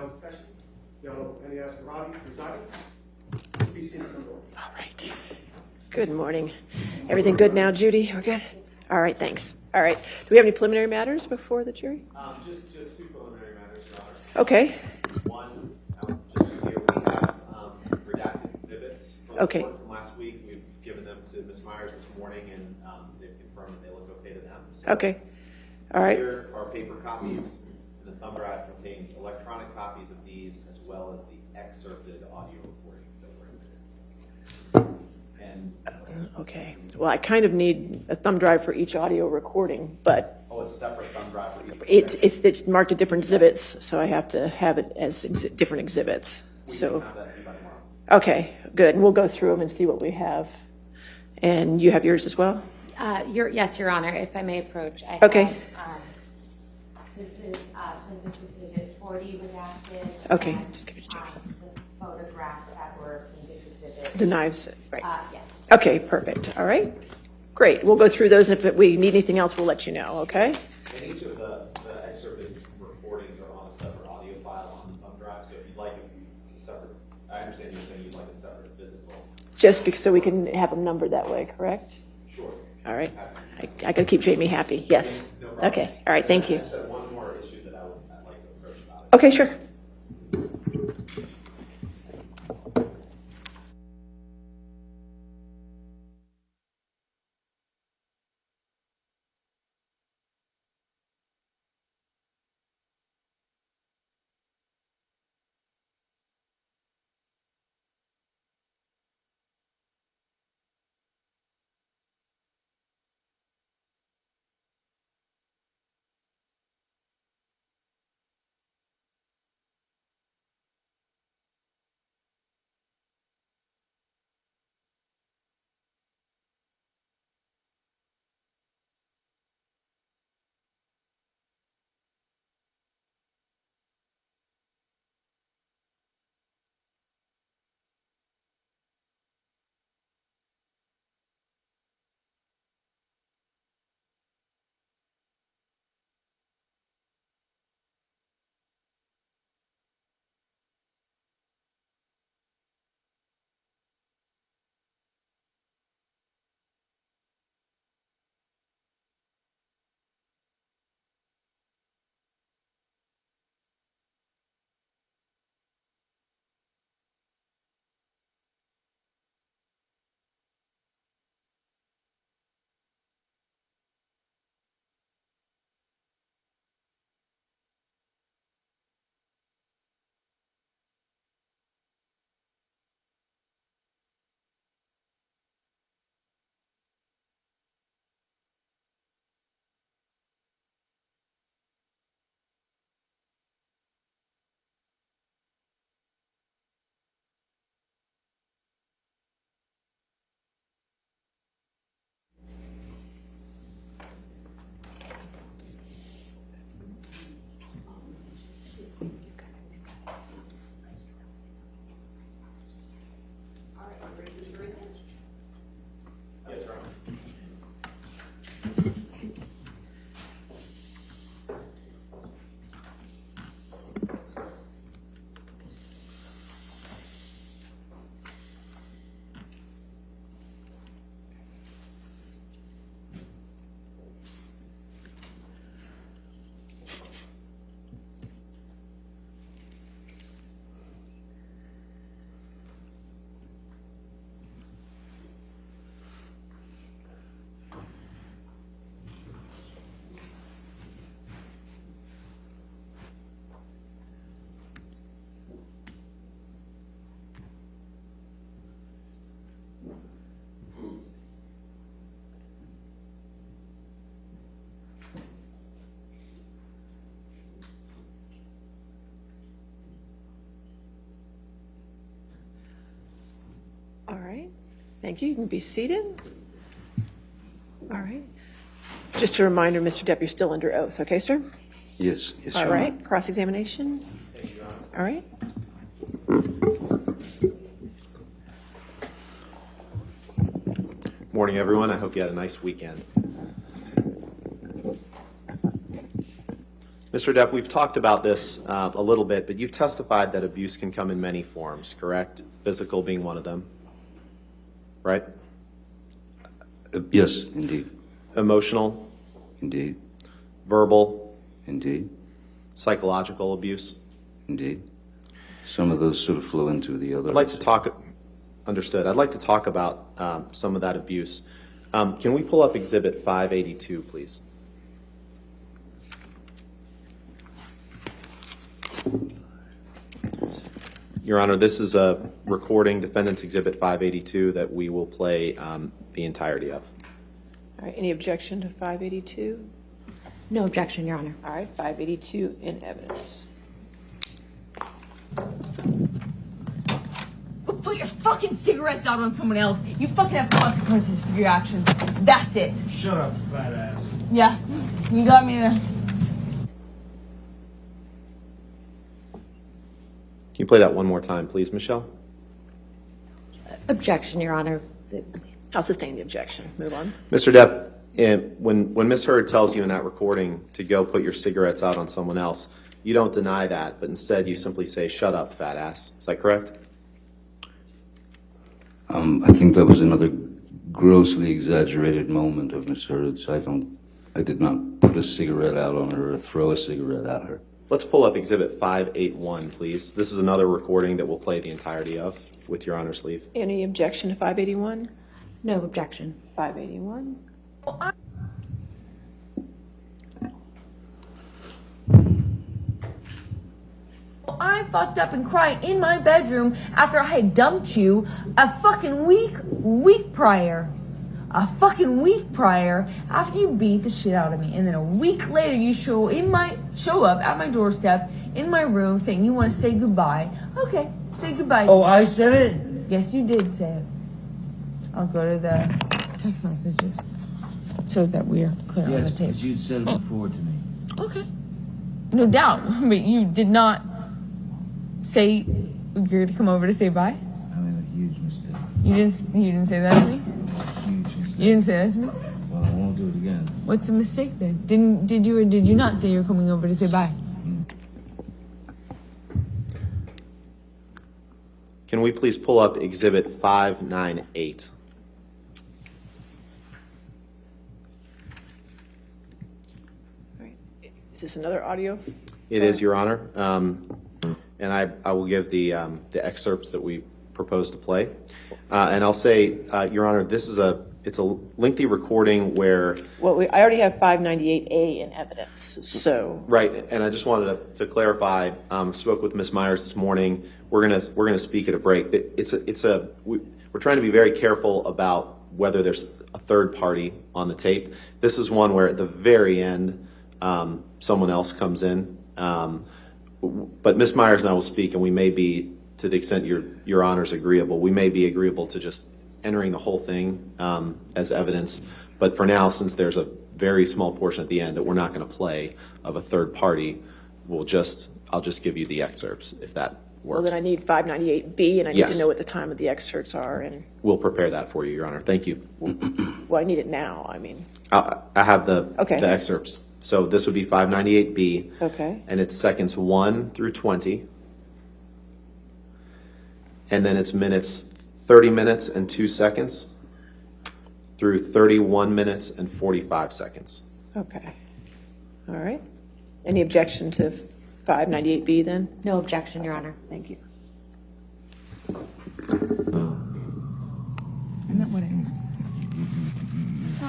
now in session. Any Escarati presiding. Be seated. All right. Good morning. Everything good now, Judy? We're good? All right, thanks. All right. Do we have any preliminary matters before the jury? Just two preliminary matters, Your Honor. Okay. One, just here we have redacted exhibits from the Okay. court from last week. We've given them to Ms. Myers this morning, and they've confirmed that they look okay to them. So Okay. All right. here are paper copies, and the thumb drive contains electronic copies of these as well as the excerpted audio recordings that were admitted. And Okay. Well, I kind of need a thumb drive for each audio recording, but a separate thumb drive for each. it's marked as different exhibits, so I have to have it as different exhibits. We So, can have that to you by tomorrow. okay, good. And we'll go through them and see what we have. And you have yours as well? Yes, Your Honor, if I may approach. I Okay. have, this is Plaintiff's Exhibit 40 redacted. Okay, and, just give it to Jody. The photographs that were Plaintiff's Exhibit. The knives, right. Yes. Okay, perfect. All right. Great. We'll go through those, and if we need anything else, we'll let you know, okay? And each of the excerpted recordings are on a separate audio file on the thumb drive, so if you'd like a separate, I understand you're saying you'd like a separate physical. Just because, so we can have them numbered that way, correct? Sure. All right. I got to keep Jamie happy. Yes. No problem. Okay. All right. Thank I you. just had one more issue that I'd like to approach about it. Okay, sure. Yes, Your Honor. All right. Thank you. You can be seated. All right. Just a reminder, Mr. Depp, you're still under oath. Okay, sir? Yes, yes, All Your Honor. right. Cross-examination. All right. Morning, everyone. I hope you had a nice weekend. Mr. Depp, we've talked about this a little bit, but you've testified that abuse can come in many forms, correct? Physical being one of them, right? Yes, indeed. Emotional, Indeed. verbal, Indeed. psychological abuse. Indeed. Some of those sort of flow into the other. I'd like to talk, understood. I'd like to talk about some of that abuse. Can we pull up Exhibit 582, please? Your Honor, this is a recording, Defendant's Exhibit 582, that we will play the entirety of. All right, any objection to 582? No objection, Your Honor. All right, 582 in evidence. Go put your fucking cigarettes out on someone else. You fucking have consequences for your actions. That's it. Shut up, fat ass. Yeah, you got me there. Can you play that one more time, please, Michelle? Objection, Your Honor. I'll sustain the objection. Move on. Mr. Depp, when Ms. Heard tells you in that recording to go put your cigarettes out on someone else, you don't deny that, but instead you simply say, "Shut up, fat ass." Is that correct? I think that was another grossly exaggerated moment of Miss Heard's. I did not put a cigarette out on her or throw a cigarette at her. Let's pull up Exhibit 581, please. This is another recording that we'll play the entirety of, with your Honor's leave. Any objection to 581? No objection. 581. I fucked up and cried in my bedroom after I had dumped you a fucking week prior. A fucking week prior after you beat the shit out of me. And then a week later you show up at my doorstep in my room saying you want to say goodbye. Okay, say goodbye. Oh, I said it? Yes, you did say it. I'll go to the text messages so that we're clear on the Yes, tape. because you said it before to me. Okay. No doubt. But you did not say you're going to come over to say bye? I made a huge mistake. You didn't say that to me? Huge mistake. You didn't say that to me? Well, I won't do it again. What's the mistake then? Did you or did you not say you were coming over to say bye? Can we please pull up Exhibit 598? All right. Is this another audio? It is, Your Honor. And I will give the excerpts that we propose to play. And I'll say, Your Honor, it's a lengthy recording where... Well, I already have 598A in evidence, so. Right, and I just wanted to clarify, spoke with Ms. Myers this morning. We're gonna speak at a break. We're trying to be very careful about whether there's a third party on the tape. This is one where at the very end, someone else comes in. But Ms. Myers and I will speak, and we may be, to the extent your Honor's agreeable, we may be agreeable to just entering the whole thing as evidence. But for now, since there's a very small portion at the end that we're not going to play of a third party, I'll just give you the excerpts if that works. Well, then I need 598B, and I need Yes. to know what the time of the excerpts are, and, We'll prepare that for you, Your Honor. Thank you. well, I need it now, I mean. I have the Okay. excerpts. So this would be 598B. Okay. And it's seconds 1 through 20. And then it's 30 minutes and 2 seconds through 31 minutes and 45 seconds. Okay. All right. Any objection to 598B then? No objection, Your Honor. Thank you. Isn't that what I said?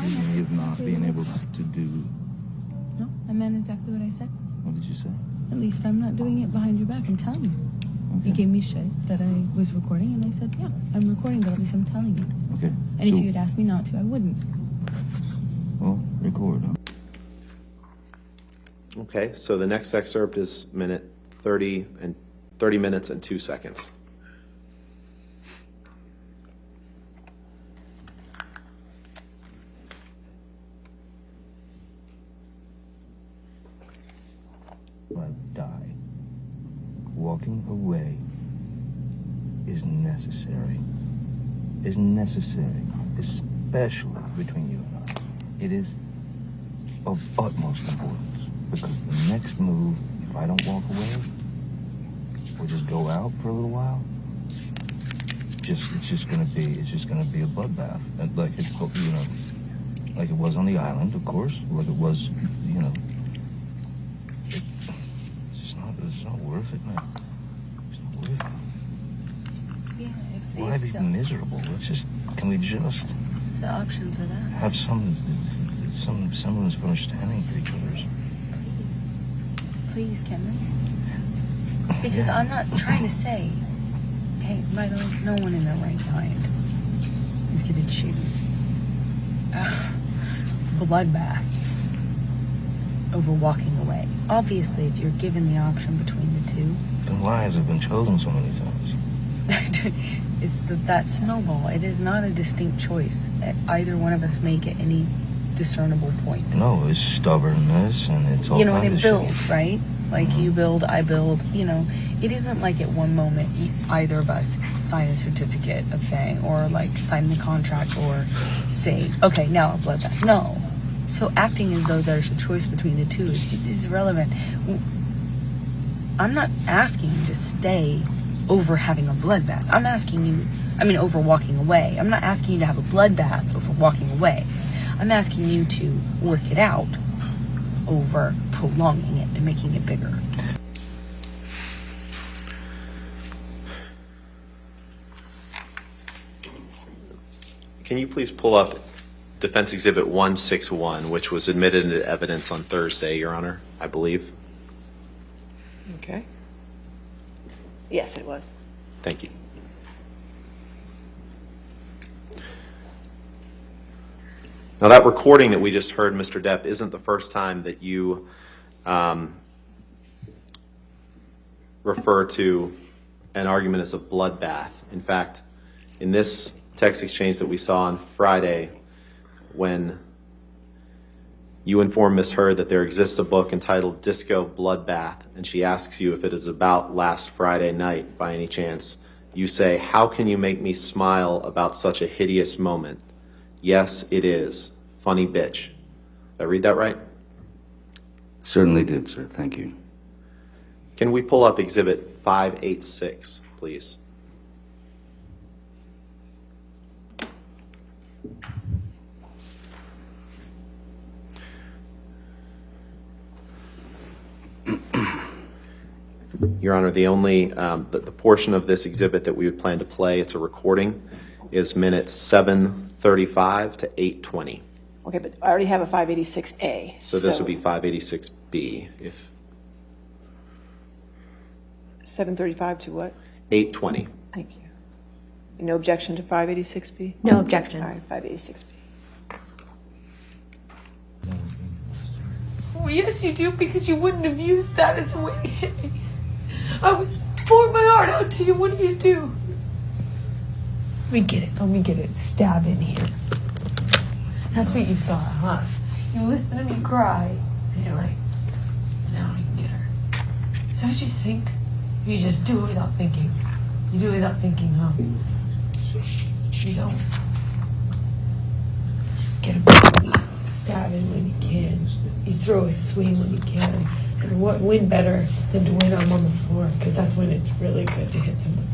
You may have not been able to do... No, I meant exactly what I said. What did you say? At least I'm not doing it behind your back. I'm telling you. You gave me shit that I was recording, and I said, yeah, I'm recording, but at least I'm telling you. Okay. And if you had asked me not to, I wouldn't. Well, record, huh? Okay, so the next excerpt is 30 minutes and 2 seconds. I'd die. Walking away is necessary. Is necessary, especially between you and I. It is of utmost importance. because the next move, if I don't walk away or just go out for a little while, it's just gonna be a bloodbath, and like it, you know, like it was on the island, of course, like it was, you know. It's not worth it, man. It's not worth it. Yeah, Why be miserable? Can we just if the options are that. have some semblance of understanding for each other? Please, can we? Because I'm not trying to say, hey, by the way, no one in their right mind is going to choose bloodbath over walking away. Obviously, if you're given the option between the two, Then why has it been chosen so many times? it's that snowball. It is not a distinct choice. Either one of us make at any discernible point. No, it's stubbornness, and it's all You know, and kinds it of shit. builds, right? Like you build, I build, you know. It isn't like at one moment either of us sign a certificate of saying, or like sign the contract or say, okay, now a bloodbath. No. So acting as though there's a choice between the two is irrelevant. I'm not asking you to stay over having a bloodbath. I'm asking you, over walking away. I'm not asking you to have a bloodbath over walking away. I'm asking you to work it out over prolonging it and making it bigger. Can you please pull up Defense Exhibit 161, which was admitted into evidence on Thursday, Your Honor, I believe? Okay. Yes, it was. Thank you. Now, that recording that we just heard, Mr. Depp, isn't the first time that you refer to an argument as a bloodbath. In fact, in this text exchange that we saw on Friday, when you informed Ms. Heard that there exists a book entitled Disco Bloodbath, and she asks you if it is about last Friday night by any chance, you say, "How can you make me smile about such a hideous moment? Yes, it is. Funny bitch." Did I read that right? Certainly did, sir. Thank you. Can we pull up Exhibit 586, please? Your Honor, the only, the portion of this exhibit that we would plan to play, it's a recording, is minutes 7:35 to 8:20. Okay, but I already have a 586A. So this would be 586B, if 735 to what? 8:20. Thank you. No objection to 586B? No objection. All right, 586B. Oh, yes, you do, because you wouldn't have used that as a way to hit me. I was pouring my heart out to you. What do you do? Let me get it. Let me get it. Stab in here. That's what you saw, huh? You listen to me cry, and you're like, now I can get her. Is that what you think? You just do it without thinking. You do it without thinking, huh? You don't. Get him. Stab him when you can. You throw a swing when you can. And what win better than to win on the floor? Because that's when it's really good to hit someone.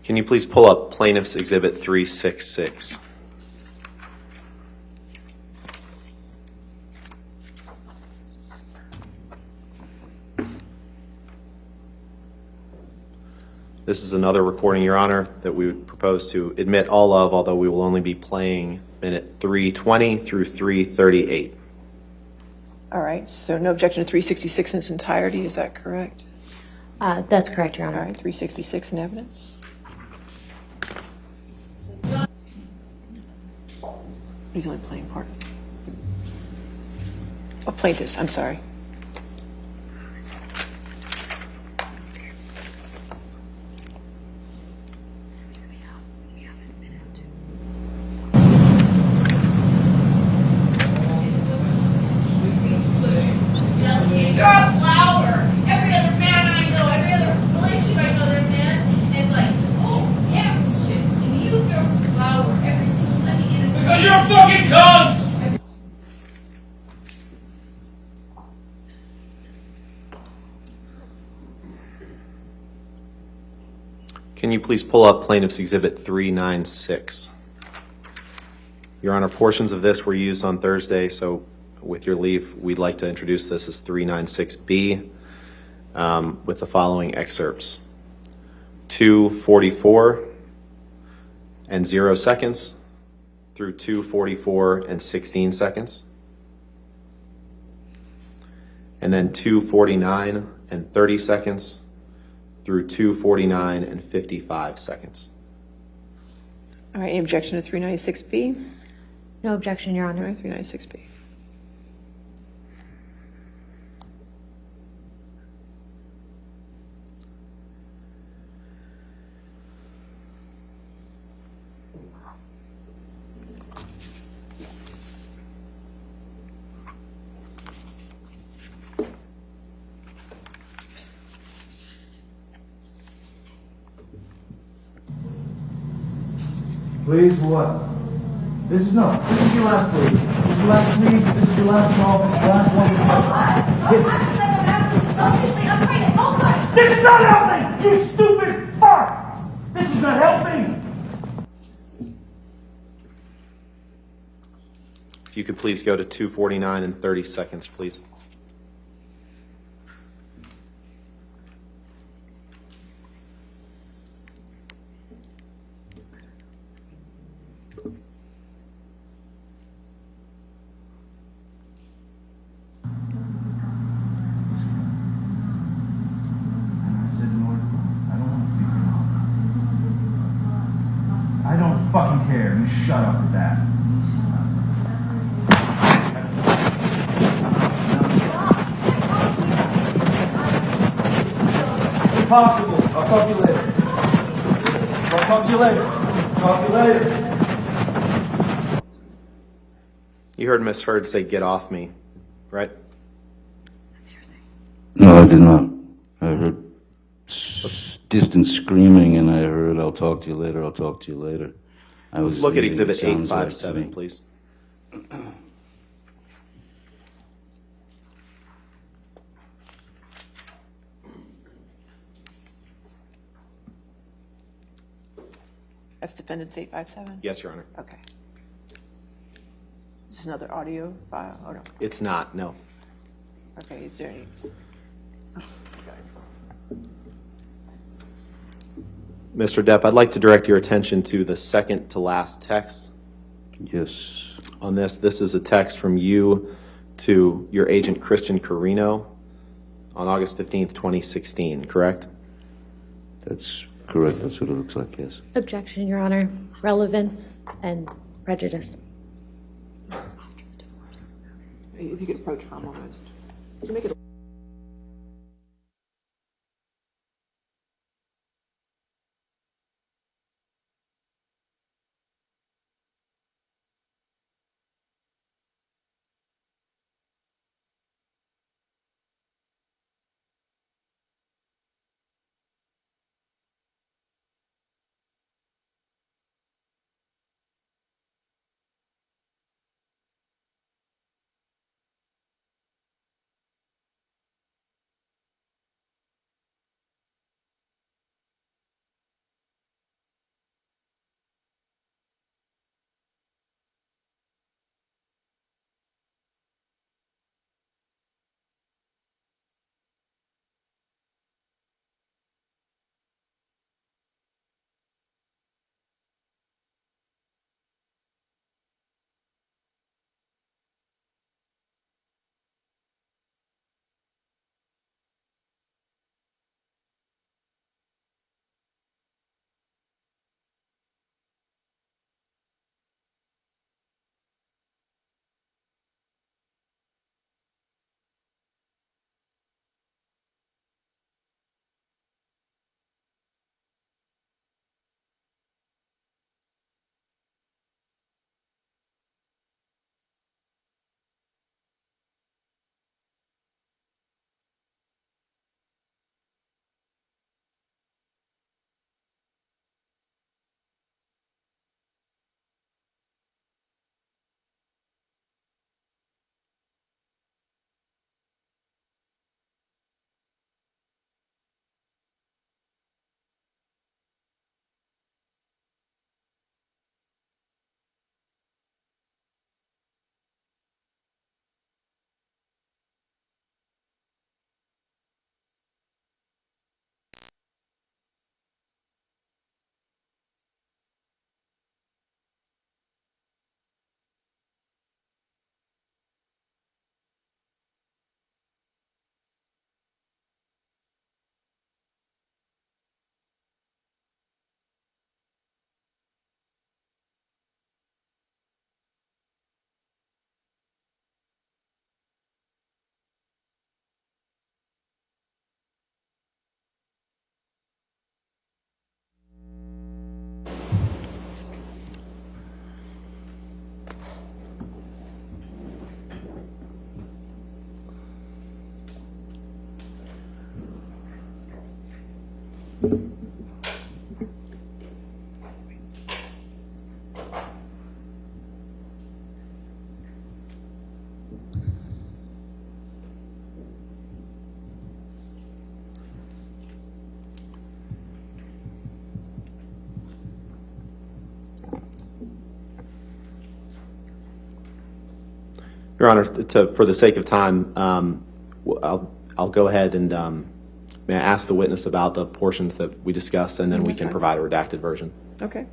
Can you please pull up Plaintiff's Exhibit 366? This is another recording, Your Honor, that we would propose to admit all of, although we will only be playing minute 320 through 338. All right, so no objection to 366 in its entirety, is that correct? That's correct, Your All Honor. right, 366 in evidence. He's only playing part. Oh, plaintiffs, I'm sorry. Can you please pull up Plaintiff's Exhibit 396? Your Honor, portions of this were used on Thursday, so with your leave, we'd like to introduce this as 396B with the following excerpts. 2:44 and 0 seconds through 2:44 and 16 seconds. And then 2:49 and 30 seconds through 2:49 and 55 seconds. All right, any objection to 396B? No objection, Your All Honor. right, 396B. Please, what? This is your last plea. This is your last plea. This is your last call. This is the last one. This is not helping! You stupid fuck! This is not helping! If you could please go to 2:49 and 30 seconds, please. I don't fucking care. You shut up with that. Impossible. I'll talk to you later. I'll talk to you later. Talk to you later. You heard Ms. Hurd say, "Get off me," right? No, I did not. I heard distant screaming, and I heard, "I'll talk to you later, I'll talk to you later." Let's look at leaving, Exhibit it sounds like to 857, me. please. That's Defendant's 857? Yes, Your Honor. Okay. Is this another audio file? Oh, no. It's not, no. Okay, is there any? Oh, okay. Mr. Depp, I'd like to direct your attention to the second to last text Yes. on this. This is a text from you to your agent, Christian Carino, on August 15th, 2016, correct? That's correct. That's what it looks like, yes. Objection, Your Honor. Relevance and prejudice. If you could approach from almost. Make it Your Honor, for the sake of time, I'll go ahead and may I ask the witness about the portions that we discussed, and then we can provide a redacted version. Okay.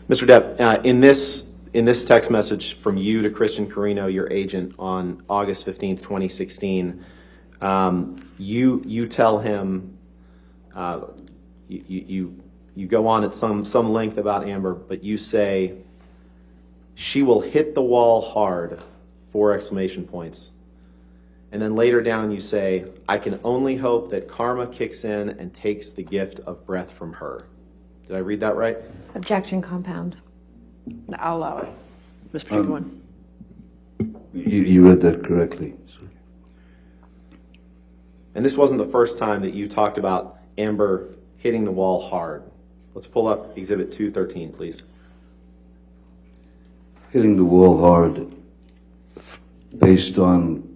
Mr. Depp, in this text message from you to Christian Carino, your agent, on August 15th, 2016, you tell him, you go on at some length about Amber, but you say, "She will hit the wall hard," 4 exclamation points. And then later down you say, "I can only hope that karma kicks in and takes the gift of breath from her." Did I read that right? Objection compound. I'll allow it. This particular one. You read that correctly, sir. And this wasn't the first time that you talked about Amber hitting the wall hard. Let's pull up Exhibit 213, please. Hitting the wall hard based on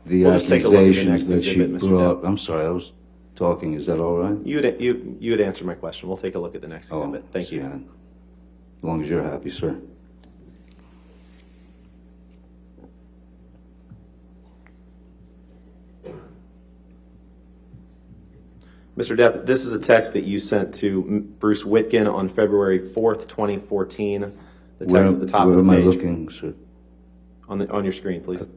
the We'll just take a look at the accusations next that she exhibit, Mr. brought. Depp. I'm sorry, I was talking. Is that all right? You had answered my question. We'll take a look at the next exhibit. Thank you. yeah. As long as you're happy, sir. Mr. Depp, this is a text that you sent to Bruce Witkin on February 4th, 2014. The text at the top where of the am page. I looking, sir? On your screen, please.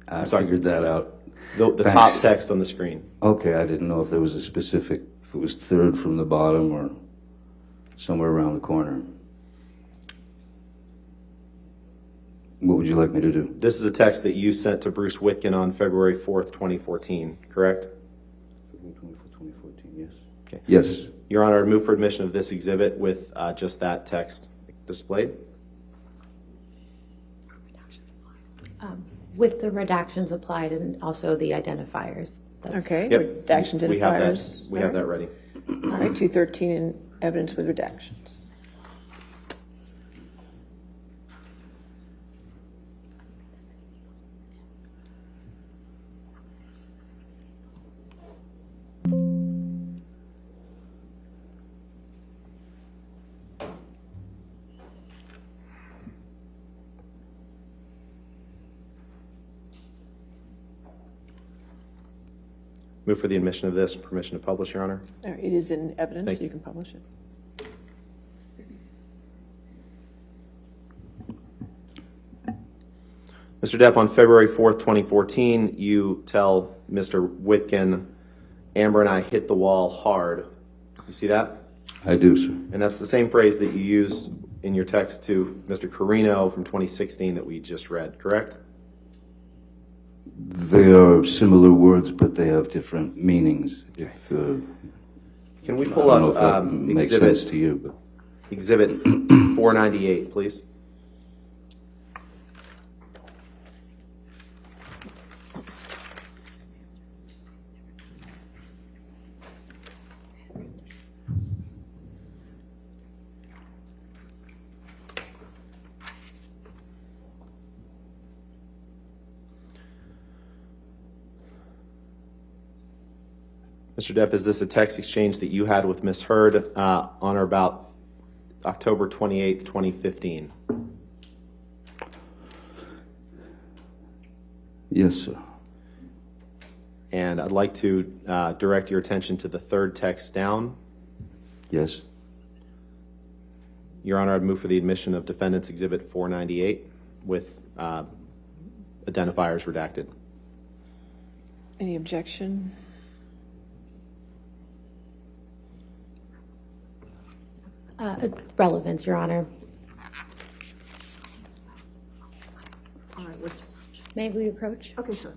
I sorry. figured that out. The Thanks. top text on the screen. Okay, I didn't know if there was a specific, if it was third from the bottom or somewhere around the corner. What would you like me to do? This is a text that you sent to Bruce Witkin on February 4th, 2014, correct? 2014, yes. Okay. Yes. Your Honor, I move for admission of this exhibit with just that text displayed. With the redactions applied and also the identifiers. That's Okay. Yep. Redactions We have that. identifiers. We have that ready. All right, 213 in evidence with redactions. Move for the admission of this, permission to publish, Your Honor. All right, it is in evidence, Thank so you you. can publish it. Mr. Depp, on February 4th, 2014, you tell Mr. Witkin, "Amber and I hit the wall hard." You see that? I do, sir. And that's the same phrase that you used in your text to Mr. Carino from 2016 that we just read, correct? They are similar words, but they have different meanings. If, Can we I pull don't know if up that makes sense to you, but Exhibit 498, please? Mr. Depp, is this a text exchange that you had with Ms. Hurd on or about October 28th, 2015? yes, sir. And I'd like to direct your attention to the third text down. Yes. Your Honor, I'd move for the admission of Defendant's Exhibit 498 with identifiers redacted. Any objection? Relevance, Your Honor. All right, what's, May we approach? okay, sure.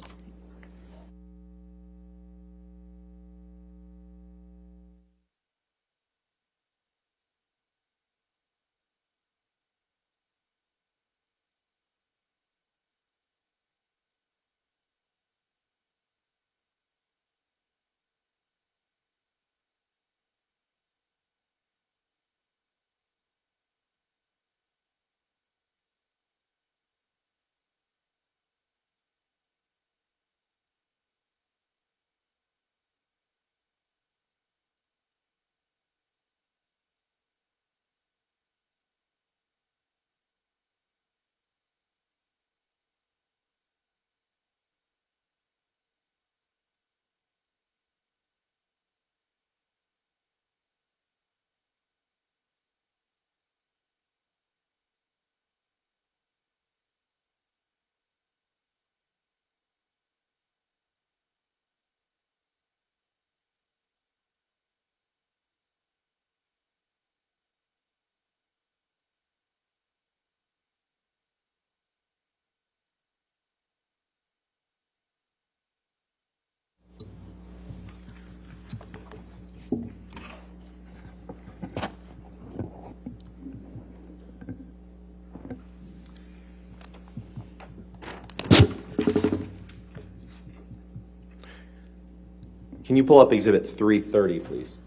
Can you pull up Exhibit 330, please?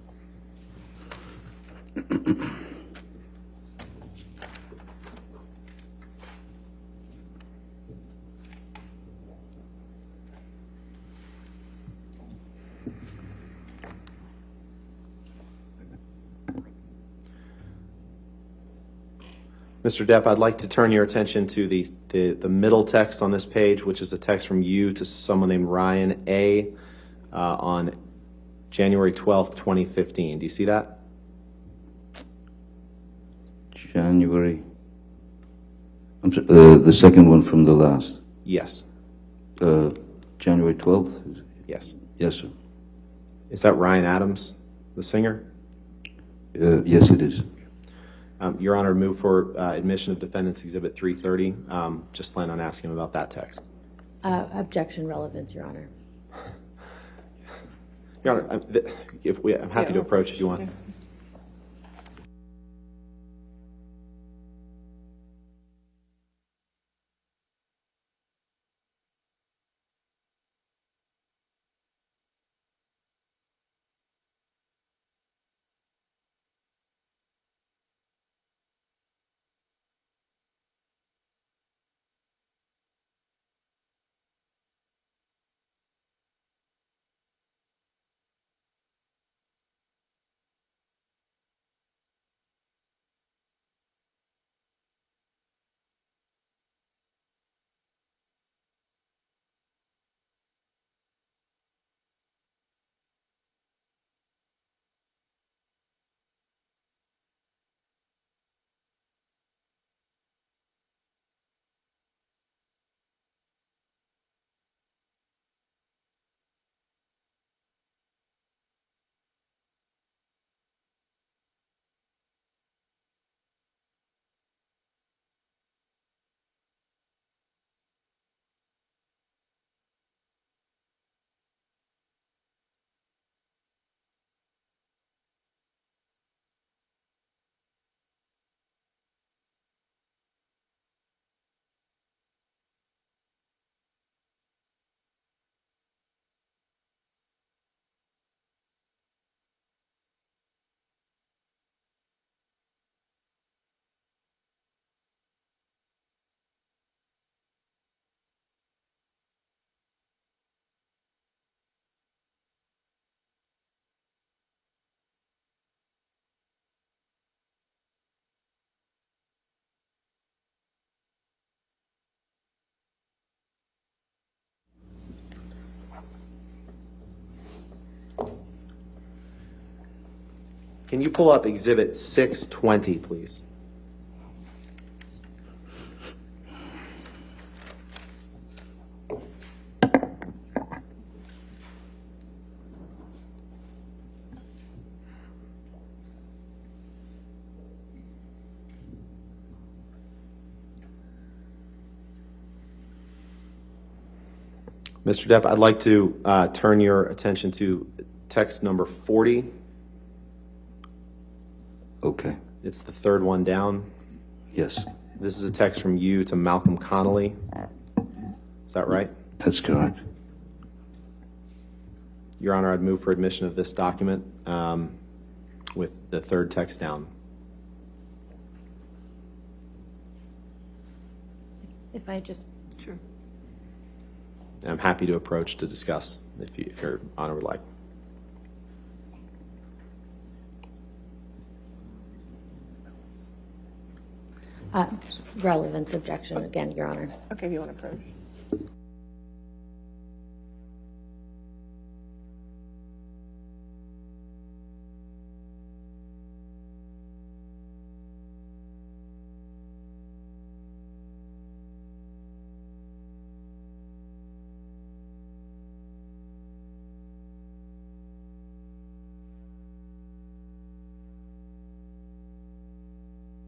Mr. Depp, I'd like to turn your attention to the middle text on this page, which is a text from you to someone named Ryan A. On January 12th, 2015. Do you see that? January. The second one from the last. Yes. January 12th? Yes. Yes, sir. Is that Ryan Adams, the singer? Yes, it is. Your Honor, move for admission of Defendant's Exhibit 330. Just plan on asking him about that text. Objection, relevance, Your Honor. Your Honor, I'm happy to approach if you want. Can you pull up Exhibit 620, please? Mr. Depp, I'd like to turn your attention to text number 40. Okay. It's the third one down. Yes, This is a text from you to Malcolm Connolly. Is that right? that's correct. Your Honor, I'd move for admission of this document with the third text down. If I just, Sure. And I'm happy to approach to discuss if Your Honor would like. relevance, objection, again, Your Honor. Okay, if you want to approach.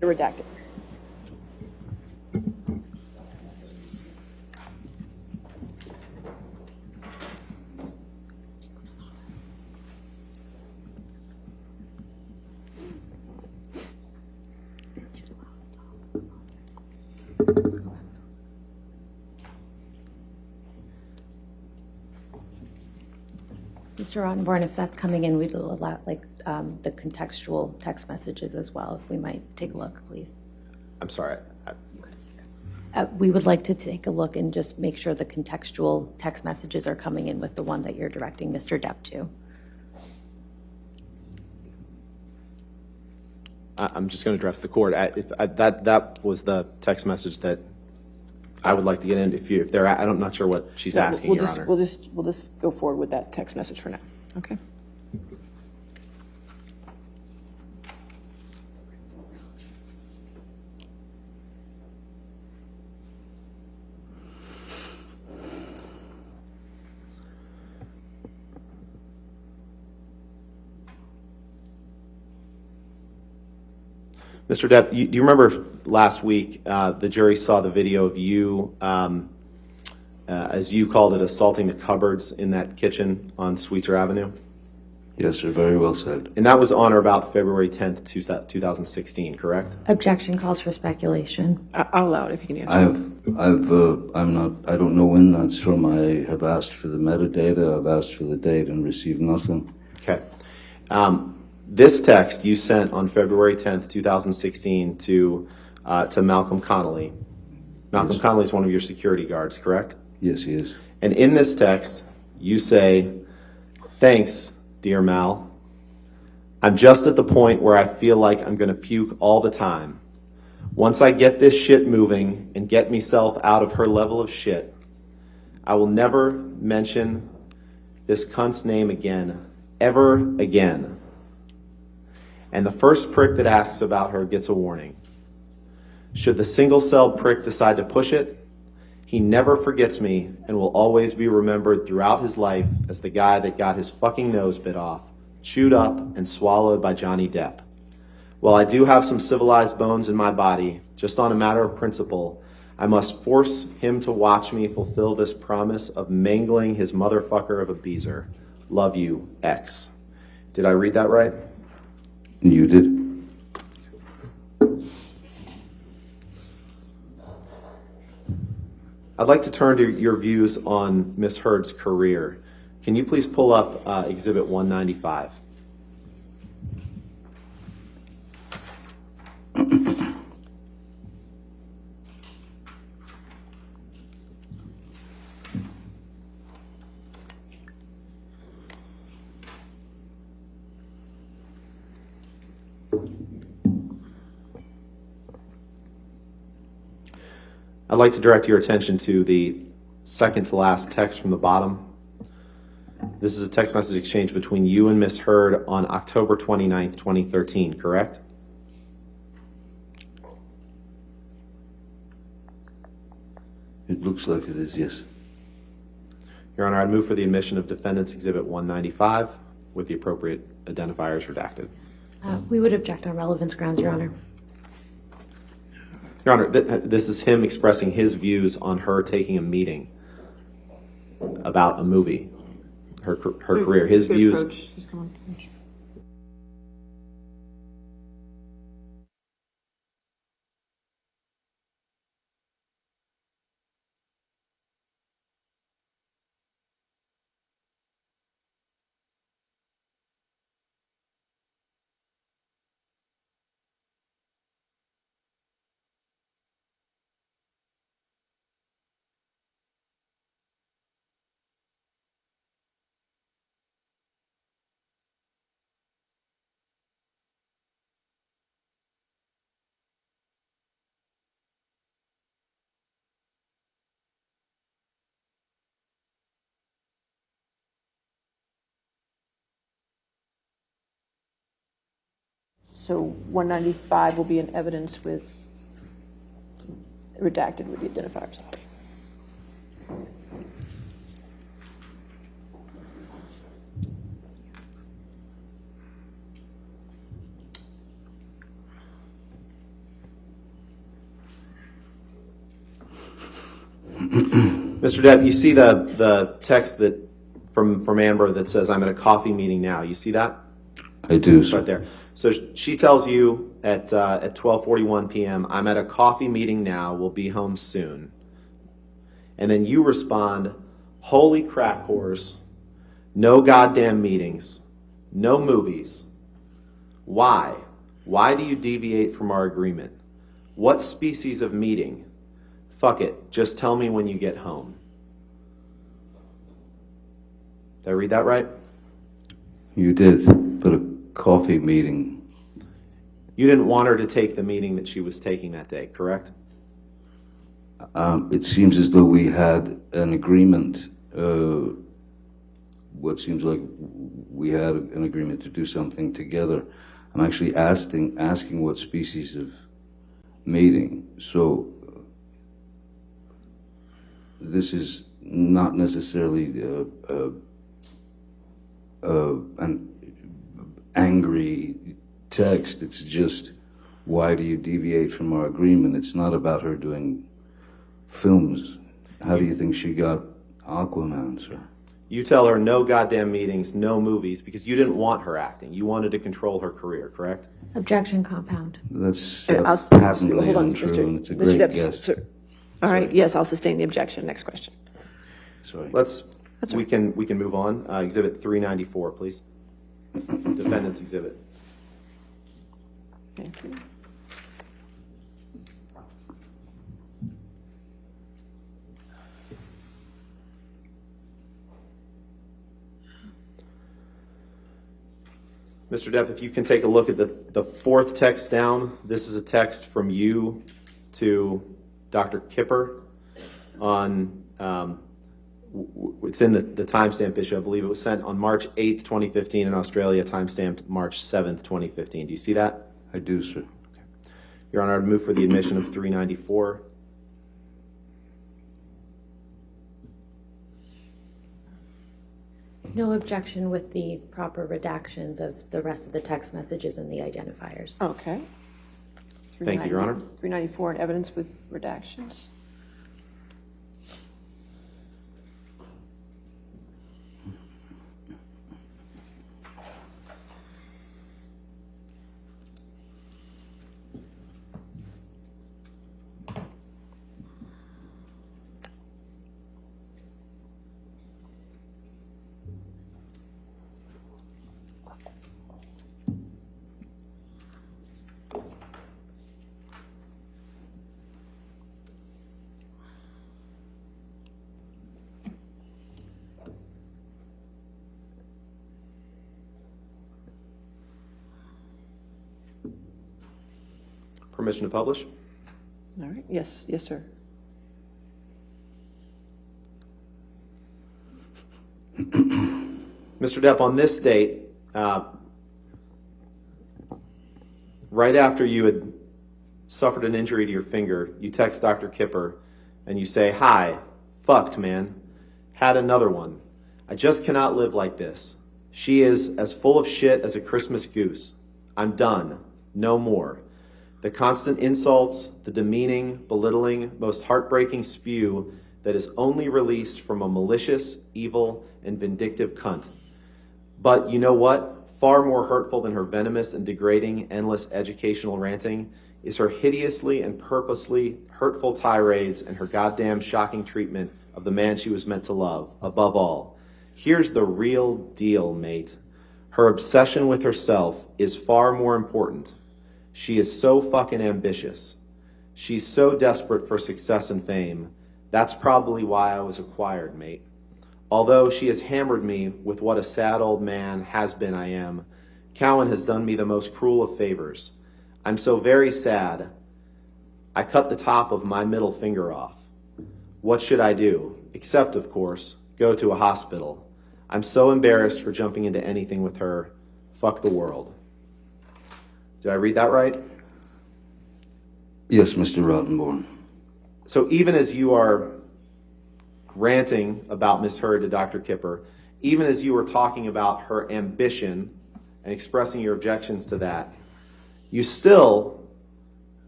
Redacted. Mr. Rottenborn, if that's coming in, we'd allow, like, the contextual text messages as well, if we might take a look, please. I'm sorry. We would like to take a look and just make sure the contextual text messages are coming in with the one that you're directing Mr. Depp to. I'm just going to address the court. That was the text message that I would like to get in. If they're, I'm not sure what she's asking, Your Honor. We'll just go forward with that text message for now. Okay. Mr. Depp, do you remember last week the jury saw the video of you, as you called it, assaulting the cupboards in that kitchen on Sweetser Avenue? Yes, sir. Very well said. And that was on or about February 10th, 2016, correct? Objection calls for speculation. I'll allow it if you can answer. I don't know when that's from. I have asked for the metadata. I've asked for the date and received nothing. Okay. This text you sent on February 10th, 2016 to Malcolm Connolly. Malcolm Connolly is one of your security guards, correct? Yes, he is. And in this text, you say, "Thanks, dear Mal. I'm just at the point where I feel like I'm going to puke all the time. Once I get this shit moving and get myself out of her level of shit, I will never mention this cunt's name again, ever again. And the first prick that asks about her gets a warning. Should the single-celled prick decide to push it, he never forgets me and will always be remembered throughout his life as the guy that got his fucking nose bit off, chewed up, and swallowed by Johnny Depp. While I do have some civilized bones in my body, just on a matter of principle, I must force him to watch me fulfill this promise of mangling his motherfucker of a beezer. Love you, X." Did I read that right? You did. I'd like to turn to your views on Ms. Heard's career. Can you please pull up Exhibit 195? I'd like to direct your attention to the second to last text from the bottom. This is a text message exchange between you and Ms. Heard on October 29th, 2013, correct? It looks like it is, yes. Your Honor, I'd move for the admission of Defendant's Exhibit 195 with the appropriate identifiers redacted. We would object on relevance grounds, Your Honor. Your Honor, this is him expressing his views on her taking a meeting about a movie, her career, his views. Just come on. So 195 will be in evidence with redacted with the identifiers off. Mr. Depp, you see the text that from Amber that says, "I'm at a coffee meeting now." You see that? I do, sir. Right there. So she tells you at 12:41 p.m., "I'm at a coffee meeting now, will be home soon." And then you respond, "Holy crack whores, no goddamn meetings, no movies. Why? Why do you deviate from our agreement? What species of meeting? Fuck it, just tell me when you get home. Did I read that right? You did, but a coffee meeting. You didn't want her to take the meeting that she was taking that day, correct? It seems as though we had an agreement. What seems like we had an agreement to do something together. I'm actually asking what species of meeting. So this is not necessarily an angry text. It's just, why do you deviate from our agreement? It's not about her doing films. How do you think she got Aquaman, sir? You tell her no goddamn meetings, no movies, because you didn't want her acting. You wanted to control her career, correct? Objection, compound. That's hold patently on, untrue, and it's a Mr. great Depp, guess. sir. All right, yes, I'll sustain the objection. Next question. Sorry. We can move on. Exhibit 394, please. Defendant's exhibit. Thank you. Mr. Depp, if you can take a look at the fourth text down. This is a text from you to Dr. Kipper on, it's in the timestamp issue, I believe. It was sent on March 8th, 2015 in Australia, timestamped March 7th, 2015. Do you see that? I do, sir. Your Honor, I'd move for the admission of 394. No objection with the proper redactions of the rest of the text messages and the identifiers. Okay. Thank you, Your Honor. 394 in evidence with redactions. Permission to publish? All right, yes, yes, sir. Mr. Depp, on this date, right after you had suffered an injury to your finger, you text Dr. Kipper and you say, "Hi, fucked, man. Had another one. I just cannot live like this. She is as full of shit as a Christmas goose. I'm done. No more. The constant insults, the demeaning, belittling, most heartbreaking spew that is only released from a malicious, evil, and vindictive cunt. But you know what? Far more hurtful than her venomous and degrading, endless educational ranting is her hideously and purposely hurtful tirades and her goddamn shocking treatment of the man she was meant to love, above all. Here's the real deal, mate. Her obsession with herself is far more important. She is so fucking ambitious. She's so desperate for success and fame. That's probably why I was acquired, mate. Although she has hammered me with what a sad old man has-been I am, Cowan has done me the most cruel of favors. I'm so very sad. I cut the top of my middle finger off. What should I do? Except, of course, go to a hospital. I'm so embarrassed for jumping into anything with her. Fuck the world." Did I read that right? Yes, Mr. Rottenborn. So even as you are ranting about Ms. Hurd to Dr. Kipper, even as you were talking about her ambition and expressing your objections to that, you still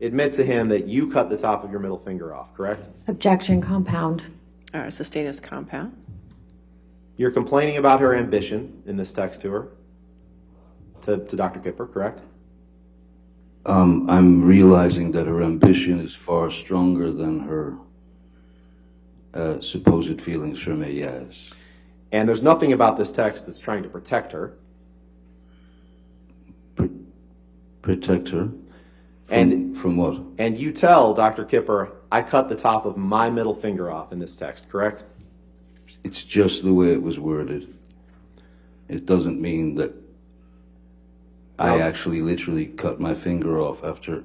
admit to him that you cut the top of your middle finger off, correct? Objection, compound. All right, sustain as compound. You're complaining about her ambition in this text to her, to Dr. Kipper, correct? I'm realizing that her ambition is far stronger than her supposed feelings for me, yes. And there's nothing about this text that's trying to protect her. Protect her? From what? And you tell Dr. Kipper, I cut the top of my middle finger off in this text, correct? It's just the way it was worded. It doesn't mean that I actually literally cut my finger off after,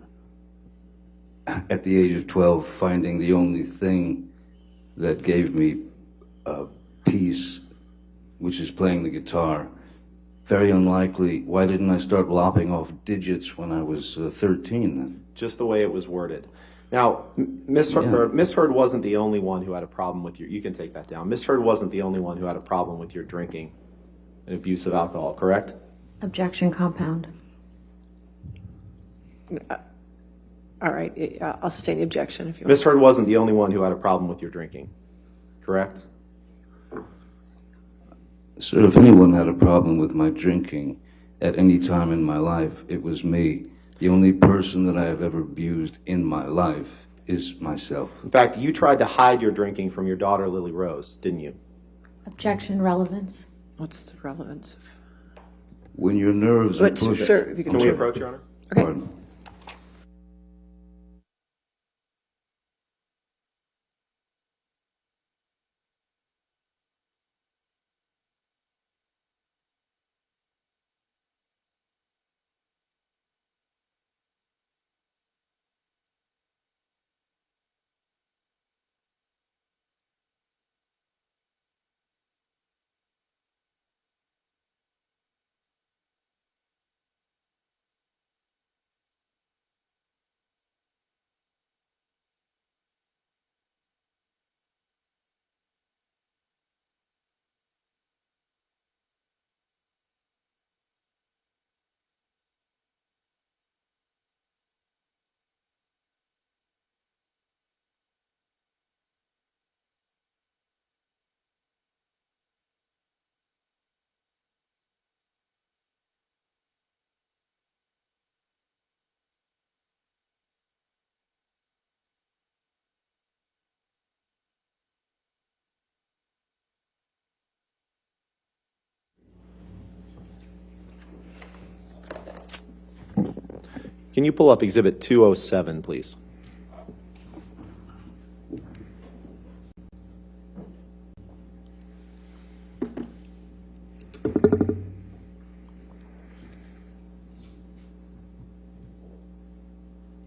at the age of 12, finding the only thing that gave me peace, which is playing the guitar. Very unlikely. Why didn't I start lopping off digits when I was 13 then? Just the way it was worded. Now, Miss Heard wasn't the only one who had a problem with you can take that down. Miss Heard wasn't the only one who had a problem with your drinking and abuse of alcohol, correct? Objection compound. All right, I'll sustain the objection if you want. Miss Heard wasn't the only one who had a problem with your drinking, correct? Sir, if anyone had a problem with my drinking at any time in my life, it was me. The only person that I have ever abused in my life is myself. In fact, you tried to hide your drinking from your daughter, Lily Rose, didn't you? Objection relevance. What's the relevance? When your nerves are But, pushed... sir, if you Can we approach, Your Honor? Okay. Pardon. Can you pull up Exhibit 207, please? Can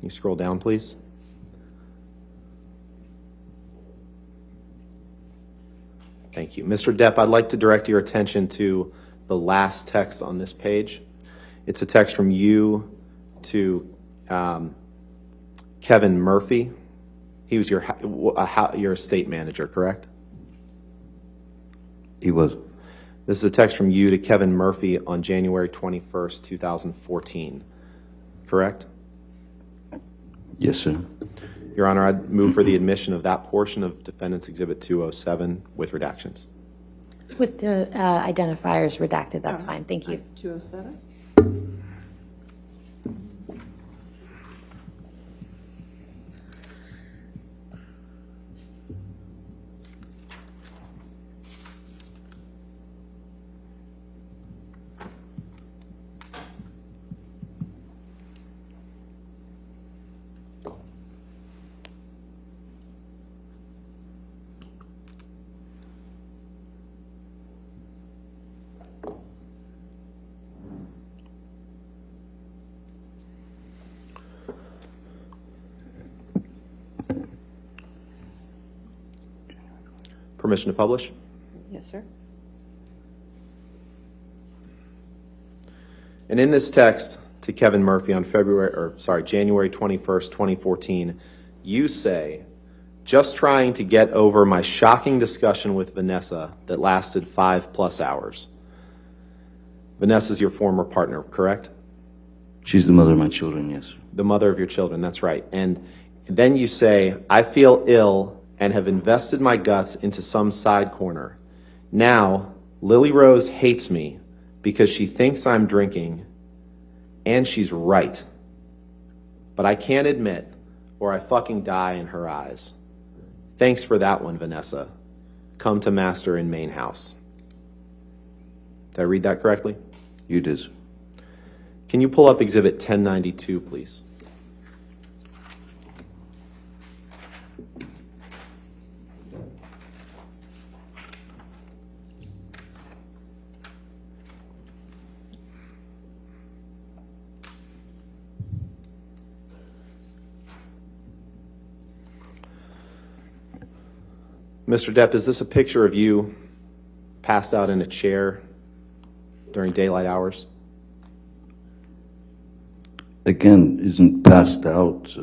you scroll down, please? Thank you. Mr. Depp, I'd like to direct your attention to the last text on this page. It's a text from you to Kevin Murphy. He was your estate manager, correct? He was. This is a text from you to Kevin Murphy on January 21st, 2014, correct? Yes, sir. Your Honor, I'd move for the admission of that portion of Defendant's Exhibit 207 with redactions. With the identifiers redacted, that's fine. Thank you. 207? Permission to publish? Yes, sir. And in this text to Kevin Murphy on January 21st, 2014, you say, just trying to get over my shocking discussion with Vanessa that lasted 5+ hours. Vanessa's your former partner, correct? She's the mother of my children, yes. The mother of your children, that's right. And then you say, I feel ill and have invested my guts into some side corner. Now, Lily Rose hates me because she thinks I'm drinking, and she's right. But I can't admit, or I fucking die in her eyes. Thanks for that one, Vanessa. Come to master in main house. Did I read that correctly? You did, sir. Can you pull up Exhibit 1092, please? Mr. Depp, is this a picture of you passed out in a chair during daylight hours? Again, isn't passed out,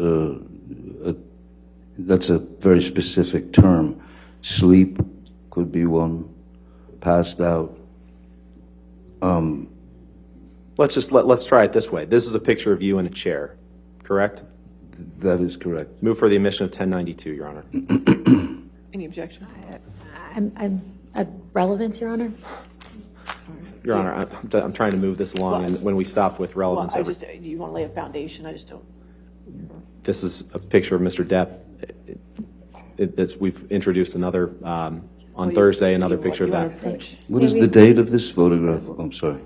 that's a very specific term. Sleep could be one, passed out. Let's try it this way. This is a picture of you in a chair, correct? That is correct. Move for the admission of 1092, Your Honor. Any objection? Relevance, Your Honor? Your Honor, I'm trying to move this along, and when we stop with Well, relevance, you want to lay a foundation, I just don't. this is a picture of Mr. Depp. We've introduced another, on Thursday, another picture of that. What is the date of this photograph? I'm sorry.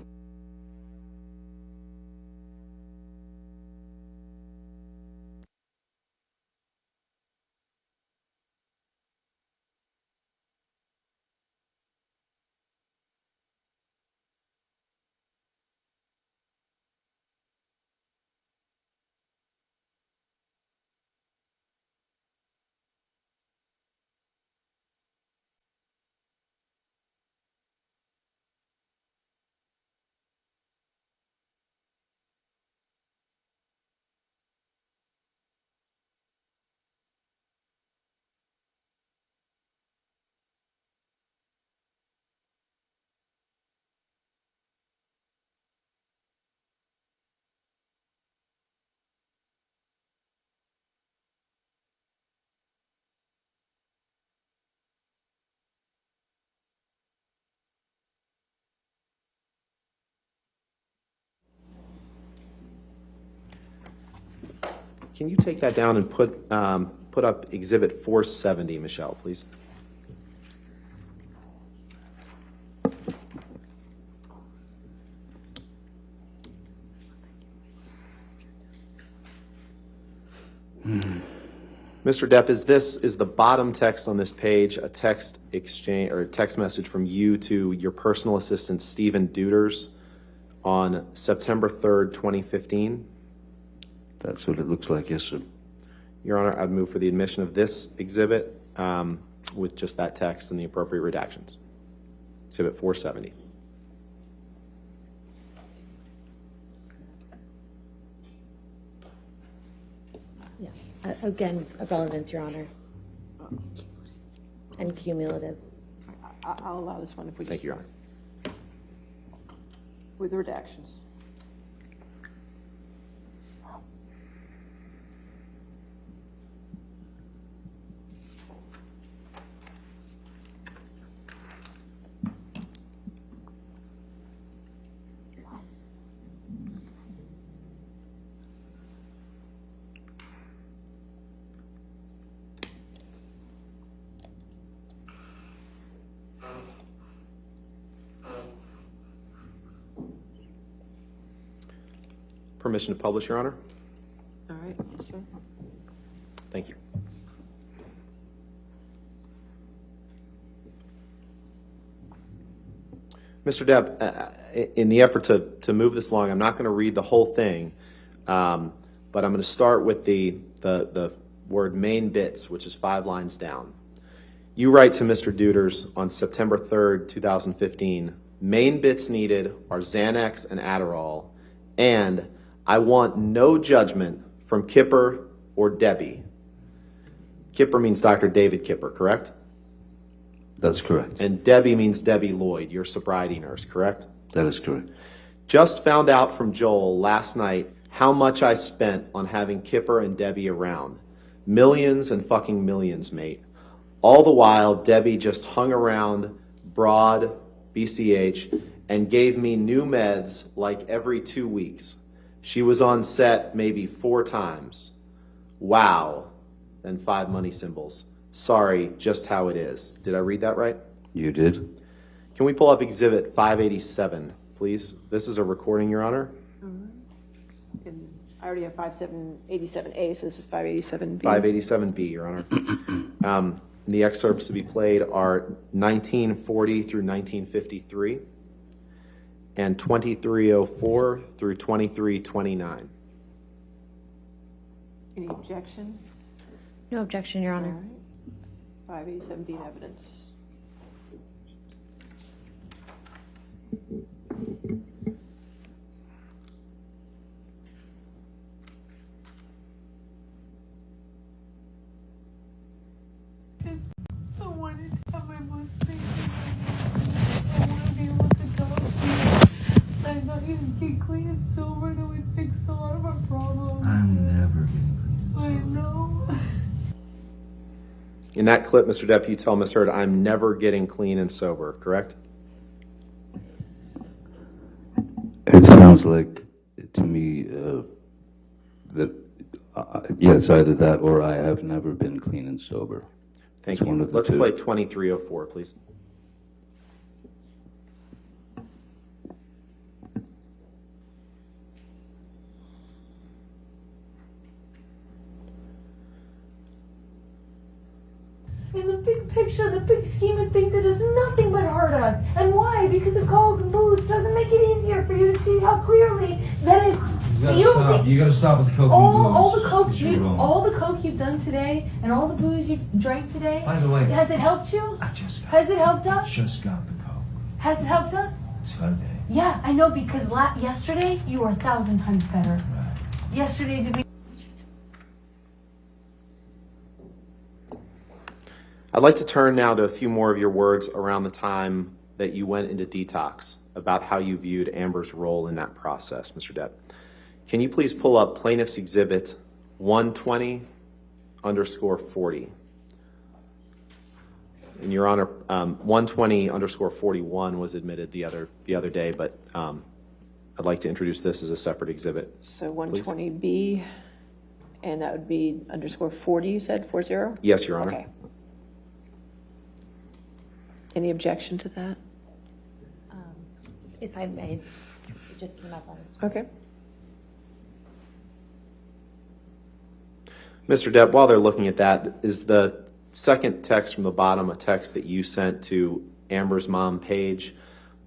Can you take that down and put up Exhibit 470, Michelle, please? Mr. Depp, is the bottom text on this page a text exchange or a text message from you to your personal assistant, Stephen Deuters, on September 3rd, 2015? That's what it looks like, yes, sir. Your Honor, I'd move for the admission of this exhibit with just that text and the appropriate redactions. Exhibit 470. Yes. Again, relevance, Your Honor. And cumulative. I'll allow this one if we just. Thank you, Your Honor. With the redactions. Permission to publish, Your Honor? All right, yes, sir. Thank you. Mr. Depp, in the effort to move this along, I'm not going to read the whole thing, but I'm going to start with the word main bits, which is 5 lines down. You write to Mr. Deuters on September 3rd, 2015, main bits needed are Xanax and Adderall, and I want no judgment from Kipper or Debbie. Kipper means Dr. David Kipper, correct? That's correct. And Debbie means Debbie Lloyd, your sobriety nurse, correct? That is correct. Just found out from Joel last night how much I spent on having Kipper and Debbie around. Millions and fucking millions, mate. All the while, Debbie just hung around Broad, BCH, and gave me new meds like every 2 weeks. She was on set maybe 4 times. Wow. Then 5 money symbols. Sorry, just how it is. Did I read that right? You did? Can we pull up Exhibit 587, please? This is a recording, Your Honor. And I already have 5787A, so this is 587B. 587B, Your Honor. The excerpts to be played are 1940 through 1953 and 2304 through 2329. Any objection? No objection, Your All Honor. right. 587B in evidence. I wanted to have my Mustang. I want to be able to go. I thought you'd get clean and sober and it would fix a lot of our problems. I'm never getting clean. I know. In that clip, Mr. Depp, you tell Ms. Heard, I'm never getting clean and sober, correct? It sounds like to me that yes, either that or I have never been clean and sober. Thank It's you. one of the Let's two. play 2304, please. In the big picture, the big scheme of things, it does nothing but hurt us. And why? Because of coke and booze doesn't make it easier for you to see how clearly that is. You gotta stop. You gotta stop with the coke and booze. All the coke, It's your own. all the coke you've done today, and all the booze you've drank today. By the way, Has it helped you? I just got. Has it helped I us? just got the coke Has it helped us? today. Yeah, I know because yesterday you were 1,000 times better. Right. Yesterday did we? I'd like to turn now to a few more of your words around the time that you went into detox, about how you viewed Amber's role in that process, Mr. Depp. Can you please pull up Plaintiff's Exhibit 120_40? And Your Honor, 120_41 was admitted the other day, but I'd like to introduce this as a separate exhibit. So 120B, and that would be _40, you said, 40? Yes, Your Honor. Okay. Any objection to that? If I may, it just came up on this. Okay. Mr. Depp, while they're looking at that, is the second text from the bottom a text that you sent to Amber's mom, Paige,